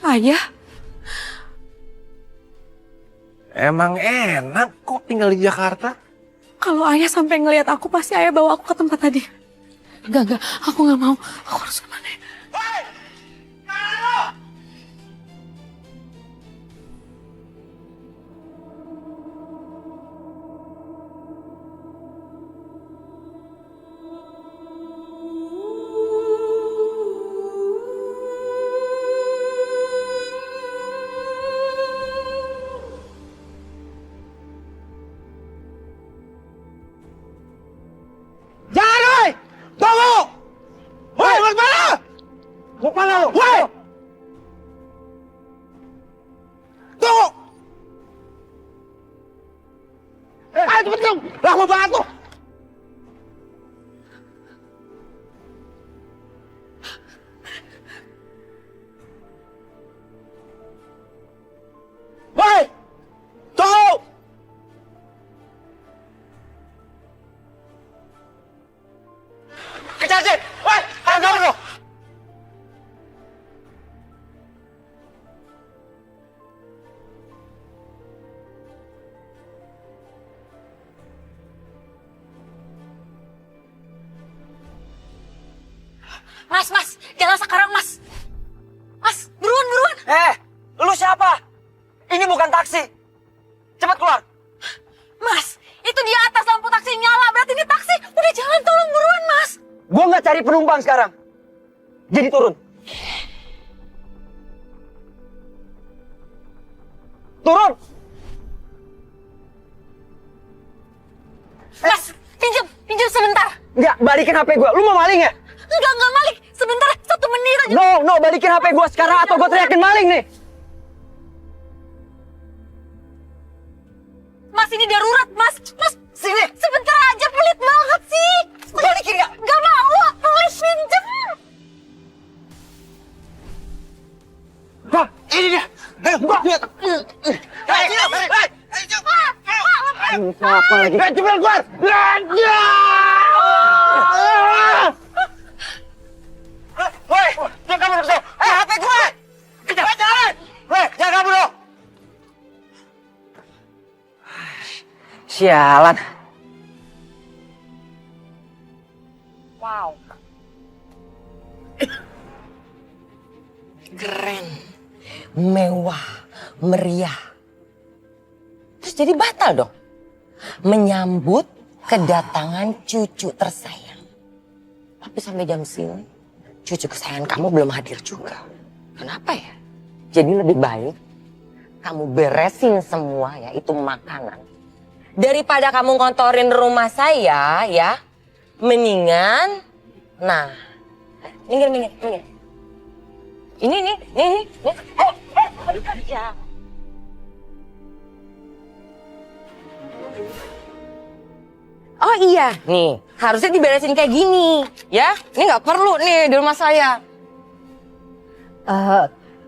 Ayah?
Emang enak kok tinggal di Jakarta.
Kalau ayah sampai ngelihat aku, pasti ayah bawa aku ke tempat tadi. Enggak, aku nggak mau. Aku harus kemana ya?
Jangan, woi! Tunggu! Woi, mau kemana? Mau kemana lu? Woi! Tunggu! Ayo cepet dong! Lama banget lu! Woi! Tunggu! Kejar, Jin! Woi! Ayo kabur lu!
Mas, jalan sekarang, Mas. Mas, buruan.
Lu siapa? Ini bukan taksi. Cepat keluar.
Mas, itu di atas lampu taksi nyala. Berarti ini taksi. Udah jalan, tolong buruan, Mas.
Gua nggak cari penumpang sekarang. Jadi turun. Turun!
Mas, pinjam sebentar.
Enggak, balikin HP gua. Lu mau maling ya?
Enggak maling. Sebentar, 1 menit aja.
No, balikin HP gua sekarang atau gua teriakin maling nih.
Mas, ini darurat, Mas. Mas,
sini.
Sebentar aja, pelit banget sih.
Balikin nggak?
Nggak mau, please pinjam.
Wah, ini dia! Lihat!
Apa lagi?
Cepet keluar! Woi, jangan kabur dulu! HP gue! Jangan! Woi, jangan kabur dulu!
Sialan.
Wow. Keren. Mewah, meriah. Terus jadi batal dong. Menyambut kedatangan cucu tersayang. Tapi sampai jam sini, cucu kesayangan kamu belum hadir juga. Kenapa ya? Jadi lebih baik kamu beresin semua ya, itu makanan. Daripada kamu ngontorin rumah saya ya, mendingan, nah, minggir. Ini. Ya. Oh iya, nih harusnya diberesin kayak gini, ya. Ini nggak perlu nih di rumah saya.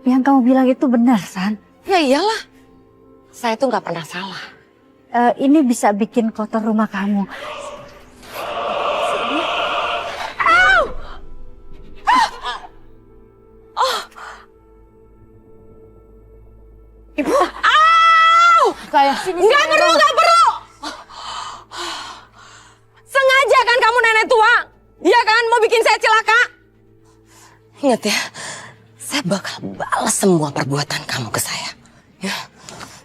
Yang kamu bilang itu benar, San.
Ya iyalah, saya tuh nggak pernah salah.
Ini bisa bikin kotor rumah kamu.
Ibu, nggak perlu. Sengaja kan kamu nenek tua, iya kan mau bikin saya celaka. Ingat ya, saya bakal balas semua perbuatan kamu ke saya. Ya,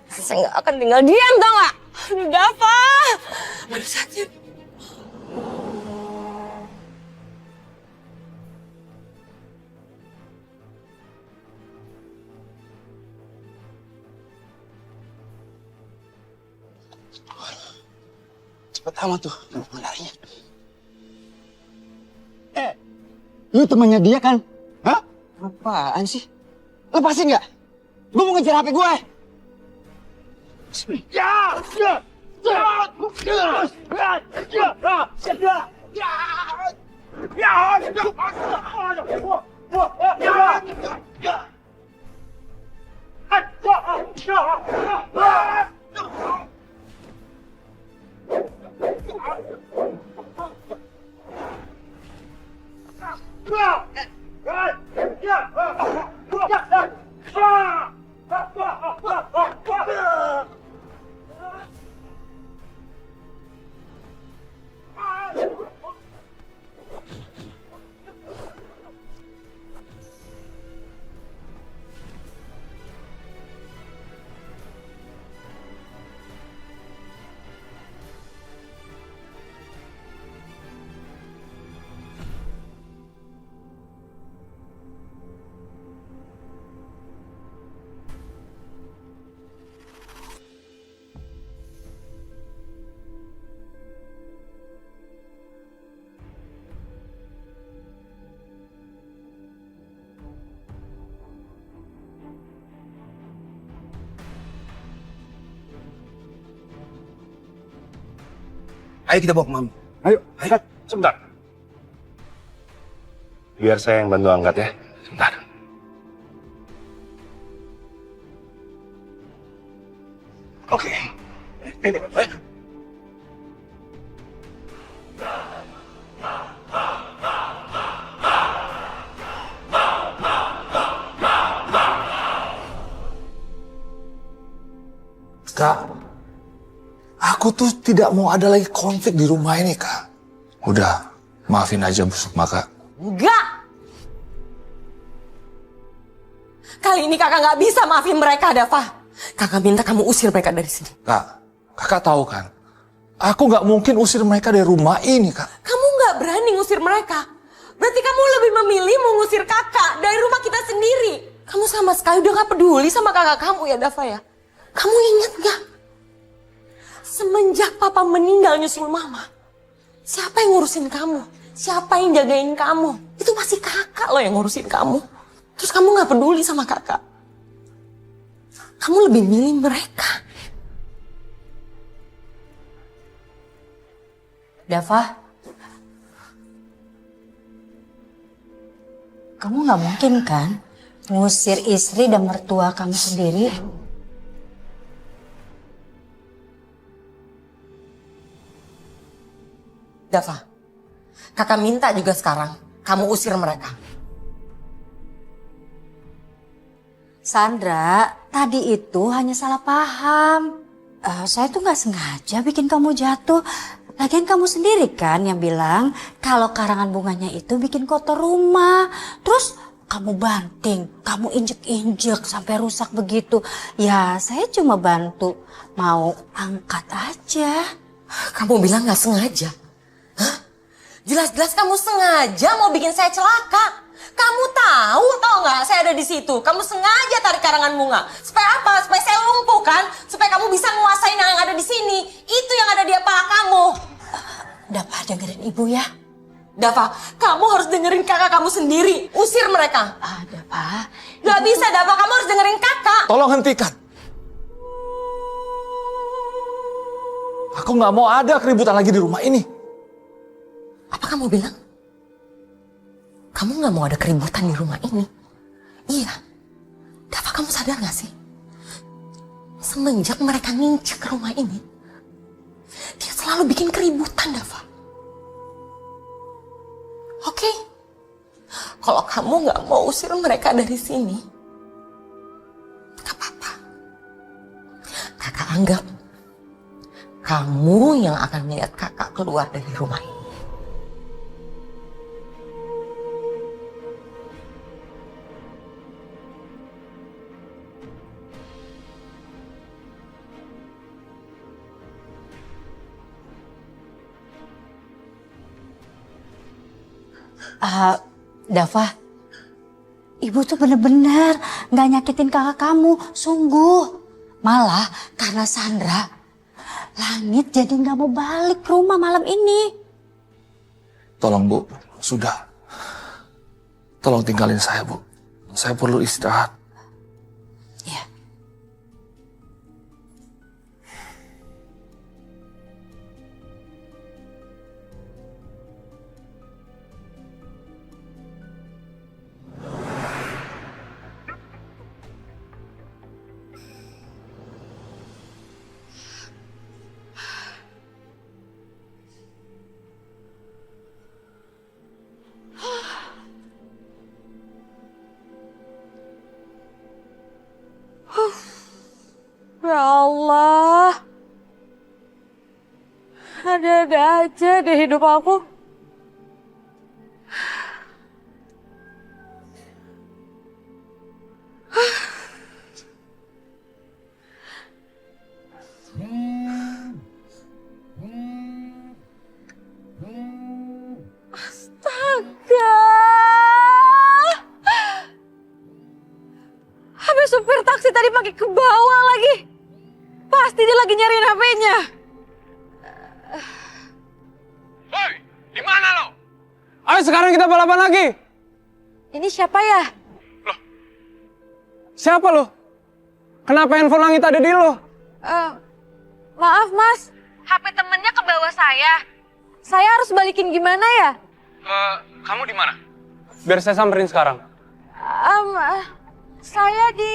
saya nggak akan tinggal diam, tau nggak? Aduh, Dava, aduh sakit.
Cepet amat tuh, larinya. Lu temannya dia kan? Hah? Apaan sih? Lepasin nggak? Gue mau ngejar HP gue.
Ayo kita bawa ke Mami.
Ayo, angkat.
Sebentar. Biar saya yang bantu angkat ya. Sebentar. Oke. Ini, ayo.
Kak, aku tuh tidak mau ada lagi konflik di rumah ini, Kak. Udah, maafin aja busuk Kak.
Enggak! Kali ini kakak nggak bisa maafin mereka, Dava. Kakak minta kamu usir mereka dari sini.
Kak, kakak tahu kan? Aku nggak mungkin usir mereka dari rumah ini, Kak.
Kamu nggak berani ngusir mereka. Berarti kamu lebih memilih mengusir kakak dari rumah kita sendiri. Kamu sama sekali udah nggak peduli sama kakak kamu ya, Dava ya? Kamu ingat gak? Semenjak papa meninggal nyusul mama, siapa yang ngurusin kamu? Siapa yang jagain kamu? Itu masih kakak loh yang ngurusin kamu. Terus kamu gak peduli sama kakak. Kamu lebih milih mereka.
Dava, kamu gak mungkin kan ngusir istri dan mertua kamu sendiri?
Dava, kakak minta juga sekarang kamu usir mereka.
Sandra, tadi itu hanya salah paham. Saya tuh gak sengaja bikin kamu jatuh. Lagian kamu sendiri kan yang bilang kalau karangan bunganya itu bikin kotor rumah. Terus kamu banting, kamu injek-injek sampai rusak begitu. Ya saya cuma bantu mau angkat aja.
Kamu bilang gak sengaja? Hah? Jelas-jelas kamu sengaja mau bikin saya celaka. Kamu tahu nggak saya ada di situ. Kamu sengaja tarik karangan bunga. Supaya apa? Supaya saya lumpuh kan? Supaya kamu bisa nguasain yang ada di sini. Itu yang ada di kepala kamu.
Dava, dengerin ibu ya.
Dava, kamu harus dengerin kakak kamu sendiri. Usir mereka.
Dava.
Gak bisa, Dava. Kamu harus dengerin kakak.
Tolong hentikan. Aku nggak mau ada keributan lagi di rumah ini.
Apa kamu bilang? Kamu gak mau ada keributan di rumah ini? Iya. Dava, kamu sadar gak sih? Semenjak mereka nginjek ke rumah ini, dia selalu bikin keributan, Dava. Oke? Kalau kamu gak mau usir mereka dari sini, gak apa-apa. Kakak anggap kamu yang akan melihat kakak keluar dari rumah ini.
Dava, ibu tuh bener-bener gak nyakitin kakak kamu, sungguh. Malah karena Sandra, Langit jadi gak mau balik ke rumah malam ini.
Tolong Bu, sudah. Tolong tinggalin saya Bu. Saya perlu istirahat.
Iya.
Ya Allah, ada-ada aja deh hidup aku. Astaga, habis supir taksi tadi pakai ke bawah lagi. Pasti dia lagi nyariin HP-nya.
Woi, di mana lo? Ayo sekarang kita balapan lagi.
Ini siapa ya?
Siapa lo? Kenapa handphone Langit ada di lo?
Maaf mas,
HP temennya ke bawah saya. Saya harus balikin gimana ya?
Kamu di mana? Biar saya samperin sekarang.
Saya di...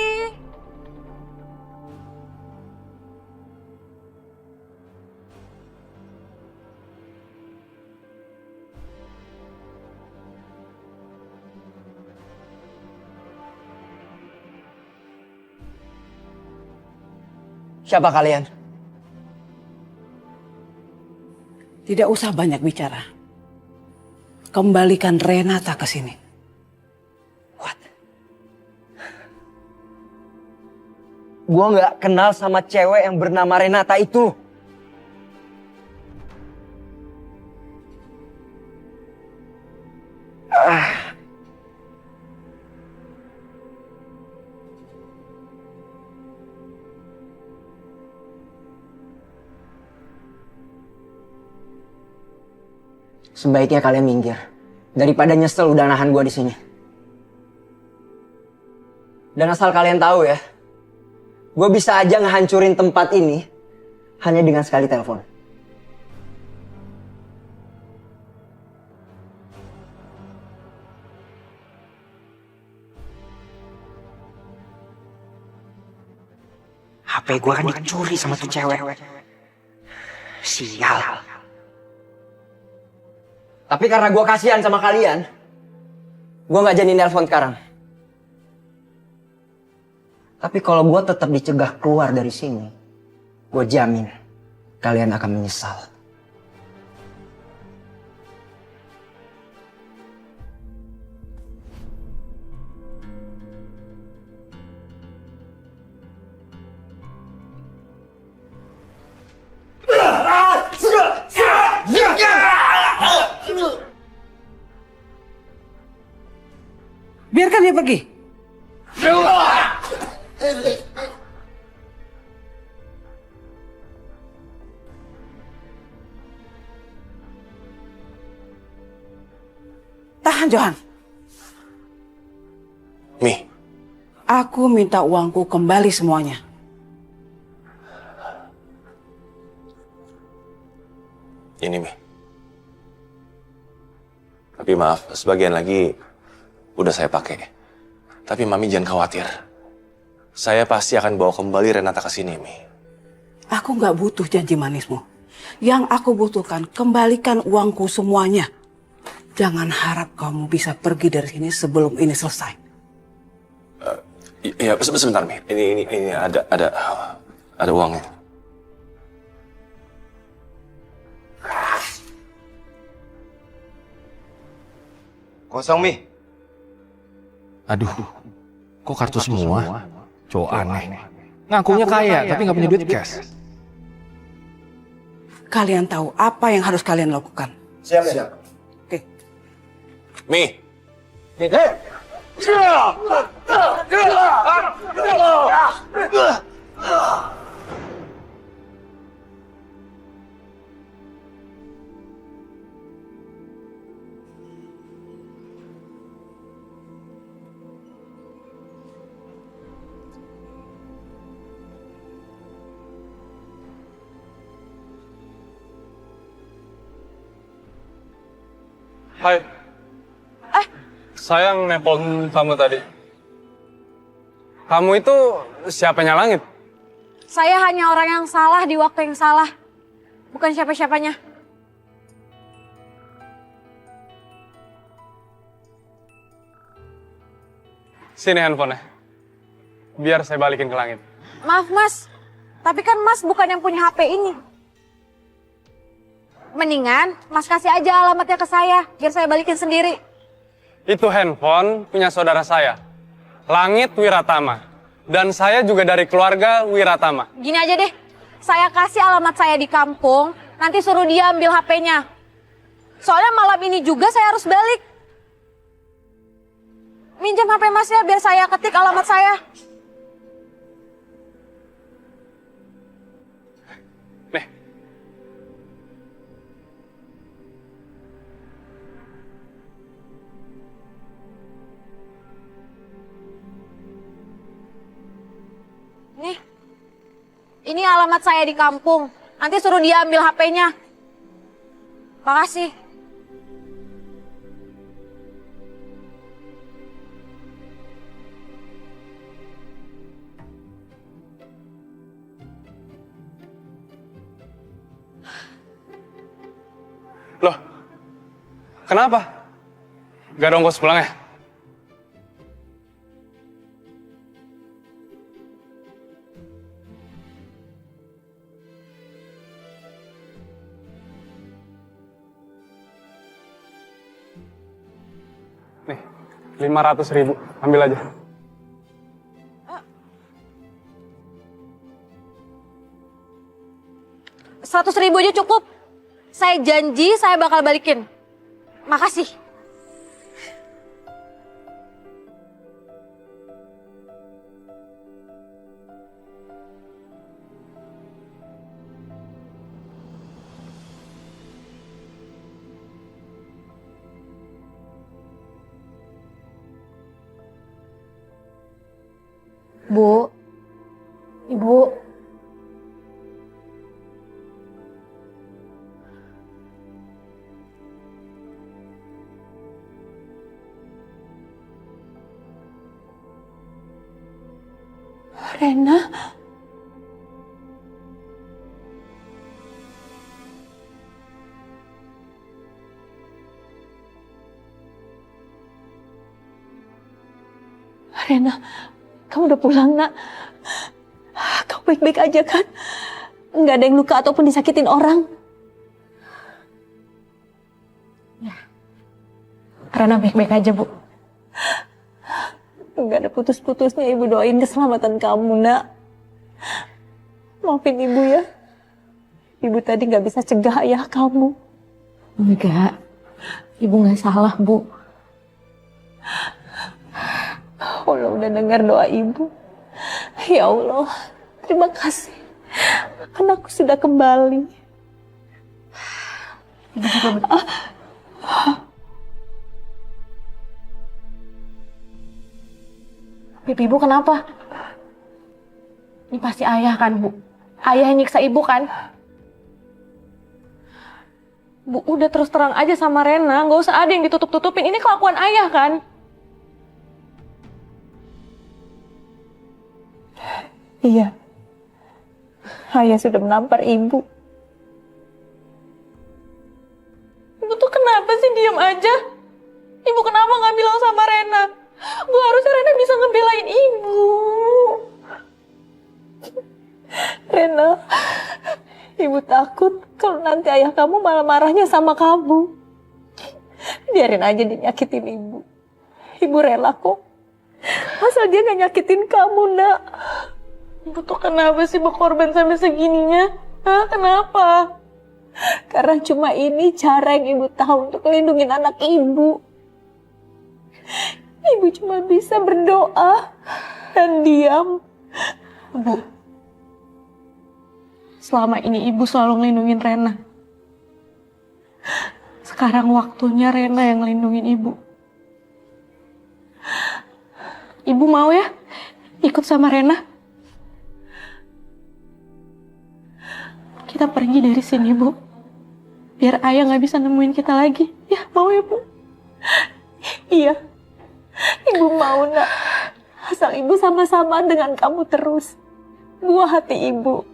Siapa kalian?
Tidak usah banyak bicara. Kembalikan Renata ke sini.
Gue nggak kenal sama cewek yang bernama Renata itu. Sebaiknya kalian minggir daripada nyesel udah nahan gue di sini. Dan asal kalian tahu ya, gue bisa aja ngehancurin tempat ini hanya dengan sekali telepon. HP gue kan dicuri sama tuh cewek. Sial. Tapi karena gue kasihan sama kalian, gue gak jadi nelpon sekarang. Tapi kalau gue tetap dicegah keluar dari sini, gue jamin kalian akan menyesal.
Biarkan dia pergi. Tahan, Johan.
Mi.
Aku minta uangku kembali semuanya.
Ini, Mi. Tapi maaf, sebagian lagi udah saya pakai. Tapi Mami jangan khawatir. Saya pasti akan bawa kembali Renata ke sini, Mi.
Aku nggak butuh janji manismu. Yang aku butuhkan, kembalikan uangku semuanya. Jangan harap kamu bisa pergi dari sini sebelum ini selesai.
Iya, sebentar, Mi. Ini ada uangnya.
Kosong, Mi.
Aduh, kok kartu semua? Cowok aneh. Ngakunya kaya, tapi nggak punya duit cash.
Kalian tahu apa yang harus kalian lakukan.
Siap.
Oke.
Mi.
Hai. Saya yang nelpon kamu tadi. Kamu itu siapanya Langit?
Saya hanya orang yang salah di waktu yang salah. Bukan siapa-siapanya.
Sini handphonenya. Biar saya balikin ke Langit.
Maaf Mas, tapi kan Mas bukan yang punya HP ini. Mendingan Mas kasih aja alamatnya ke saya, biar saya balikin sendiri.
Itu handphone punya saudara saya, Langit Wiratama. Dan saya juga dari keluarga Wiratama.
Gini aja deh, saya kasih alamat saya di kampung, nanti suruh dia ambil HP-nya. Soalnya malam ini juga saya harus balik. Minjem HP Masnya biar saya ketik alamat saya. Nih, ini alamat saya di kampung. Nanti suruh dia ambil HP-nya. Makasih.
Loh, kenapa? Gak ada ongkos pulang ya? Nih, 500.000, ambil aja.
Rp100.000 aja cukup. Saya janji saya bakal balikin. Makasih. Bu, Ibu.
Rena. Rena, kamu udah pulang, Nak. Kamu baik-baik aja kan? Nggak ada yang luka ataupun disakitin orang.
Ya. Rena baik-baik aja, Bu.
Nggak ada putus-putusnya Ibu doain keselamatan kamu, Nak. Maafin Ibu ya. Ibu tadi nggak bisa cegah ayah kamu.
Enggak. Ibu nggak salah, Bu.
Allah udah dengar doa Ibu. Ya Allah, terima kasih. Anakku sudah kembali.
Ibu juga Pipi Ibu kenapa? Ini pasti ayah kan, Bu? Ayah yang nyiksa Ibu kan? Bu, udah terus terang aja sama Rena. Nggak usah ada yang ditutup-tutupin. Ini kelakuan ayah kan?
Iya. Ayah sudah menampar Ibu.
Ibu tuh kenapa sih diam aja? Ibu kenapa nggak bilang sama Rena? Bu, harusnya Rena bisa ngebelain Ibu.
Rena, Ibu takut kalau nanti ayah kamu malah marahnya sama kamu. Biarin aja dinyakitin Ibu. Ibu rela kok. Asal dia gak nyakitin kamu, Nak.
Ibu tuh kenapa sih berkorban sampai segininya? Hah, kenapa?
Karena cuma ini cara yang Ibu tahu untuk melindungi anak Ibu. Ibu cuma bisa berdoa dan diam.
Bu, selama ini Ibu selalu ngelindungin Rena. Sekarang waktunya Rena yang ngelindungin Ibu. Ibu mau ya ikut sama Rena? Kita pergi dari sini, Bu. Biar ayah nggak bisa nemuin kita lagi. Ya, mau ya, Bu?
Iya. Ibu mau, Nak. Asal Ibu sama-sama dengan kamu terus. Buah hati Ibu.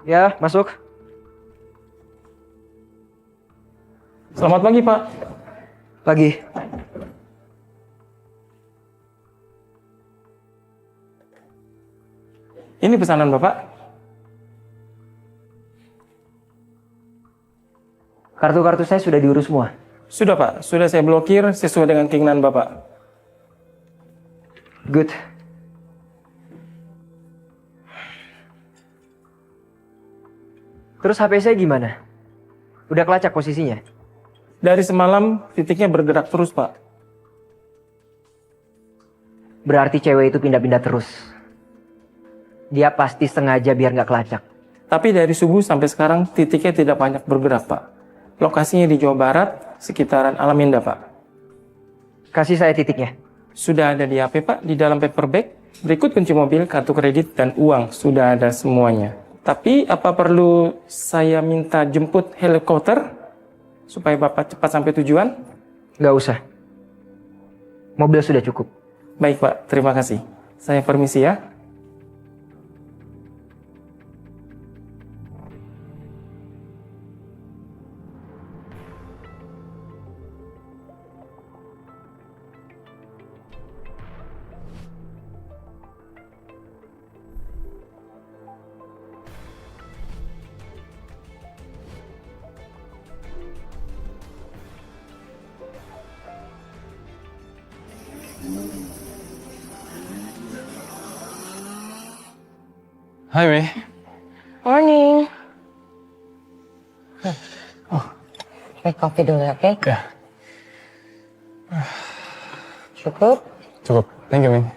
Ya, masuk.
Selamat pagi, Pak.
Pagi.
Ini pesanan Bapak.
Kartu-kartu saya sudah diurus semua.
Sudah, Pak. Sudah saya blokir sesuai dengan keinginan Bapak.
Terus HP saya gimana? Udah kelacak posisinya?
Dari semalam titiknya bergerak terus, Pak.
Berarti cewek itu pindah-pindah terus. Dia pasti sengaja biar nggak kelacak.
Tapi dari subuh sampai sekarang titiknya tidak banyak bergerak, Pak. Lokasinya di Jawa Barat, sekitaran Alam Indah, Pak.
Kasih saya titiknya.
Sudah ada di HP, Pak, di dalam paper bag. Berikut kunci mobil, kartu kredit, dan uang. Sudah ada semuanya. Tapi apa perlu saya minta jemput helikopter supaya Bapak cepat sampai tujuan?
Nggak usah. Mobil sudah cukup.
Baik, Pak. Terima kasih. Saya permisi ya. Hai, Mei.
Morning. Make coffee dulu, oke?
Ya.
Cukup?
Cukup. Thank you, Mei.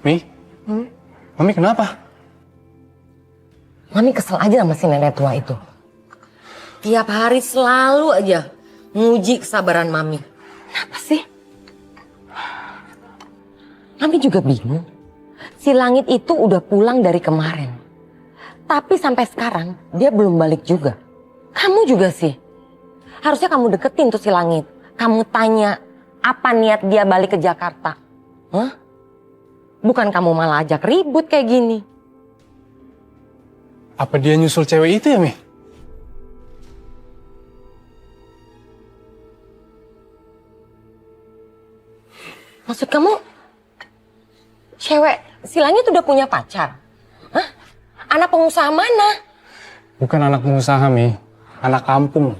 Mi? Mami kenapa?
Mami kesel aja sama si nenek tua itu. Tiap hari selalu aja nguji kesabaran Mami. Kenapa sih? Mami juga bingung. Si Langit itu udah pulang dari kemarin. Tapi sampai sekarang dia belum balik juga. Kamu juga sih. Harusnya kamu deketin tuh si Langit. Kamu tanya apa niat dia balik ke Jakarta. Hah? Bukan kamu malah ajak ribut kayak gini.
Apa dia nyusul cewek itu ya, Mi?
Maksud kamu, cewek si Langit udah punya pacar? Hah? Anak pengusaha mana?
Bukan anak pengusaha, Mi. Anak kampung.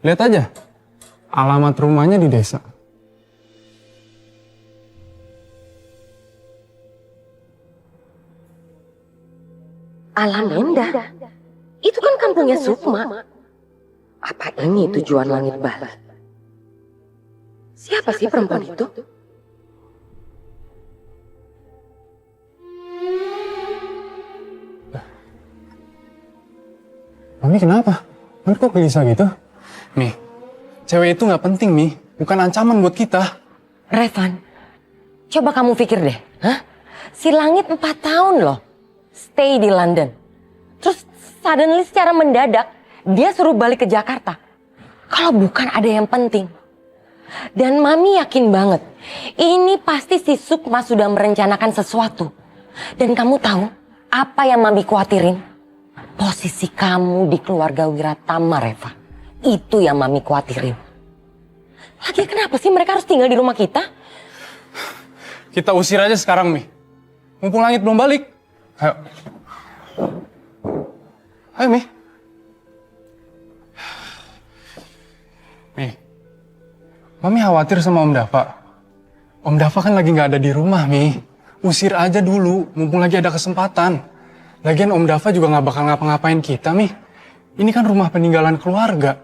Lihat aja. Alamat rumahnya di desa.
Alam Indah? Itu kan kampungnya Sukma. Apa ini tujuan Langit balik? Siapa sih perempuan itu?
Mami kenapa? Mami kok gelisah gitu? Mi, cewek itu nggak penting, Mi. Bukan ancaman buat kita.
Revan, coba kamu pikir deh. Hah? Si Langit 4 tahun loh stay di London. Terus suddenly secara mendadak dia suruh balik ke Jakarta. Kalau bukan ada yang penting. Dan Mami yakin banget, ini pasti si Sukma sudah merencanakan sesuatu. Dan kamu tahu apa yang Mami khawatirin? Posisi kamu di keluarga Wiratama, Reva. Itu yang Mami khawatirin. Lagi kenapa sih mereka harus tinggal di rumah kita?
Kita usir aja sekarang, Mi. Mumpung Langit belum balik. Ayo. Ayo, Mi. Mi. Mami khawatir sama Om Dava. Om Dava kan lagi nggak ada di rumah, Mi. Usir aja dulu, mumpung lagi ada kesempatan. Lagian Om Dava juga nggak bakal ngapa-ngapain kita, Mi. Ini kan rumah peninggalan keluarga.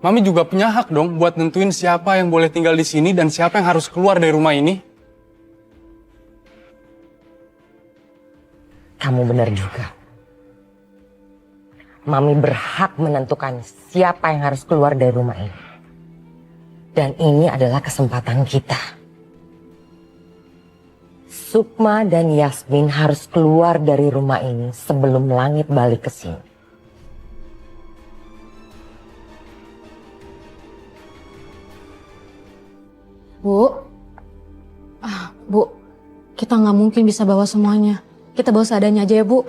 Mami juga punya hak dong buat nentuin siapa yang boleh tinggal di sini dan siapa yang harus keluar dari rumah ini.
Kamu benar juga. Mami berhak menentukan siapa yang harus keluar dari rumah ini. Dan ini adalah kesempatan kita. Sukma dan Yasmin harus keluar dari rumah ini sebelum Langit balik ke sini.
Bu, kita nggak mungkin bisa bawa semuanya. Kita bawa seadanya aja ya, Bu.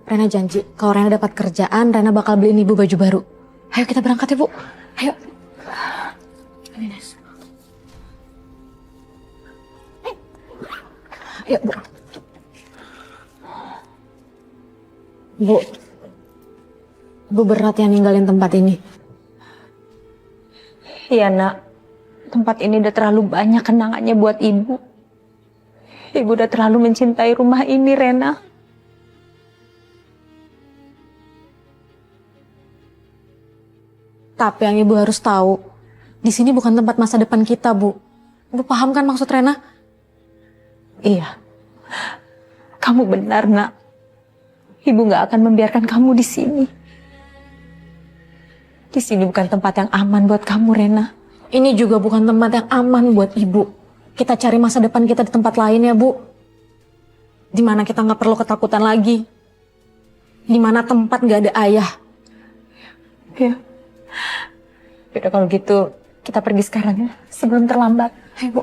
Rena janji, kalau Rena dapat kerjaan, Rena bakal beliin Ibu baju baru. Ayo kita berangkat ya, Bu. Ayo. Ayo, Bu. Bu berat ya ninggalin tempat ini.
Iya nak, tempat ini udah terlalu banyak kenangannya buat ibu. Ibu udah terlalu mencintai rumah ini, Rena.
Tapi yang ibu harus tahu, di sini bukan tempat masa depan kita, Bu. Ibu paham kan maksud Rena?
Iya, kamu benar nak. Ibu gak akan membiarkan kamu di sini. Di sini bukan tempat yang aman buat kamu, Rena.
Ini juga bukan tempat yang aman buat ibu. Kita cari masa depan kita di tempat lain ya, Bu. Dimana kita nggak perlu ketakutan lagi. Dimana tempat nggak ada ayah.
Ya. Yaudah kalau gitu, kita pergi sekarang ya. Sebelum terlambat. Ayo, Bu.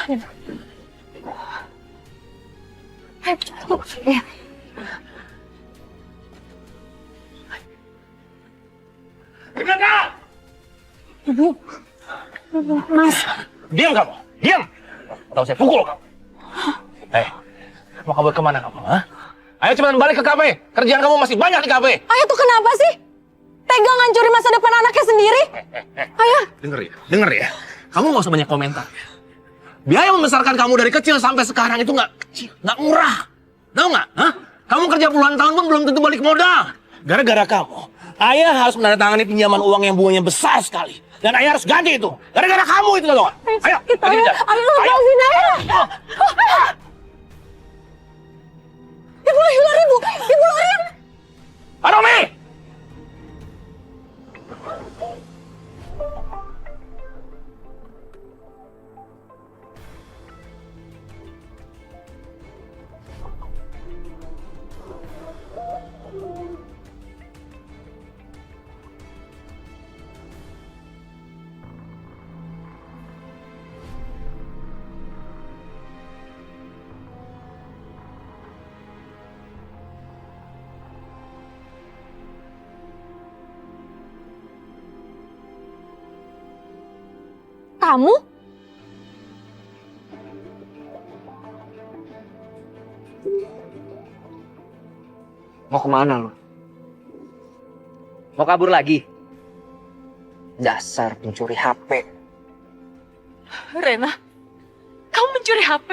Ayo.
Ayo, Bu. Ya.
Renata!
Ibu. Mas.
Diam kamu, diam! Atau saya pukul kamu. Mau kabur kemana kamu? Hah? Ayo cepetan balik ke kafe. Kerjaan kamu masih banyak di kafe.
Ayah tuh kenapa sih? Tega ngancurin masa depan anaknya sendiri? Ayah.
Denger ya. Kamu nggak usah banyak komentar. Biaya membesarkan kamu dari kecil sampai sekarang itu nggak kecil, nggak murah. Tahu nggak? Hah? Kamu kerja puluhan tahun pun belum tentu balik modal. Gara-gara kamu, ayah harus menandatangani pinjaman uang yang bunganya besar sekali. Dan ayah harus ganti itu. Gara-gara kamu itu, tau nggak? Ayo, pergi di jalan.
Ayo, lepasin ayah. Ibu lari, Bu. Ibu lari.
Aduh, Mi!
Kamu?
Mau kemana lu? Mau kabur lagi? Dasar pencuri HP.
Rena, kamu mencuri HP?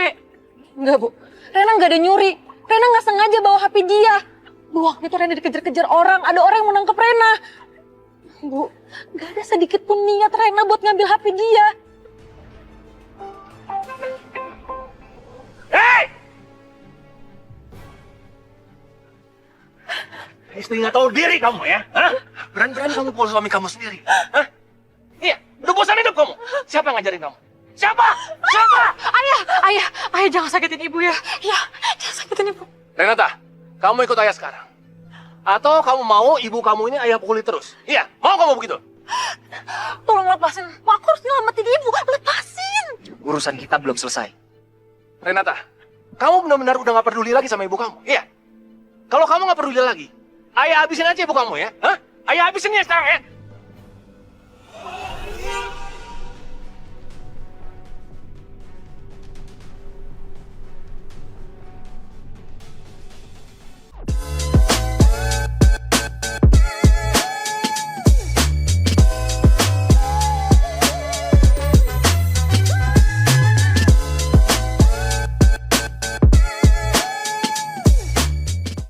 Enggak, Bu. Rena nggak ada nyuri. Rena nggak sengaja bawa HP dia. Waktu itu Rena dikejar-kejar orang. Ada orang yang mau nangkep Rena. Bu, nggak ada sedikit pun niat Rena buat ngambil HP dia.
Hei! Istri nggak tahu diri kamu ya? Hah? Berani-berani kamu pukul suami kamu sendiri. Hah? Iya, udah bosan hidup kamu. Siapa yang ngajarin kamu? Siapa? Siapa?
Ayah jangan sakitin ibu ya. Ya, jangan sakitin ibu.
Renata, kamu ikut ayah sekarang. Atau kamu mau ibu kamu ini ayah pukuli terus? Iya, mau kamu begitu?
Tolong lepasin. Aku harus nyelamatin ibu. Lepasin.
Urusan kita belum selesai.
Renata, kamu benar-benar udah gak peduli lagi sama ibu kamu? Iya. Kalau kamu gak peduli lagi, ayah habisin aja ibu kamu ya. Hah? Ayah habisin ya sekarang ya.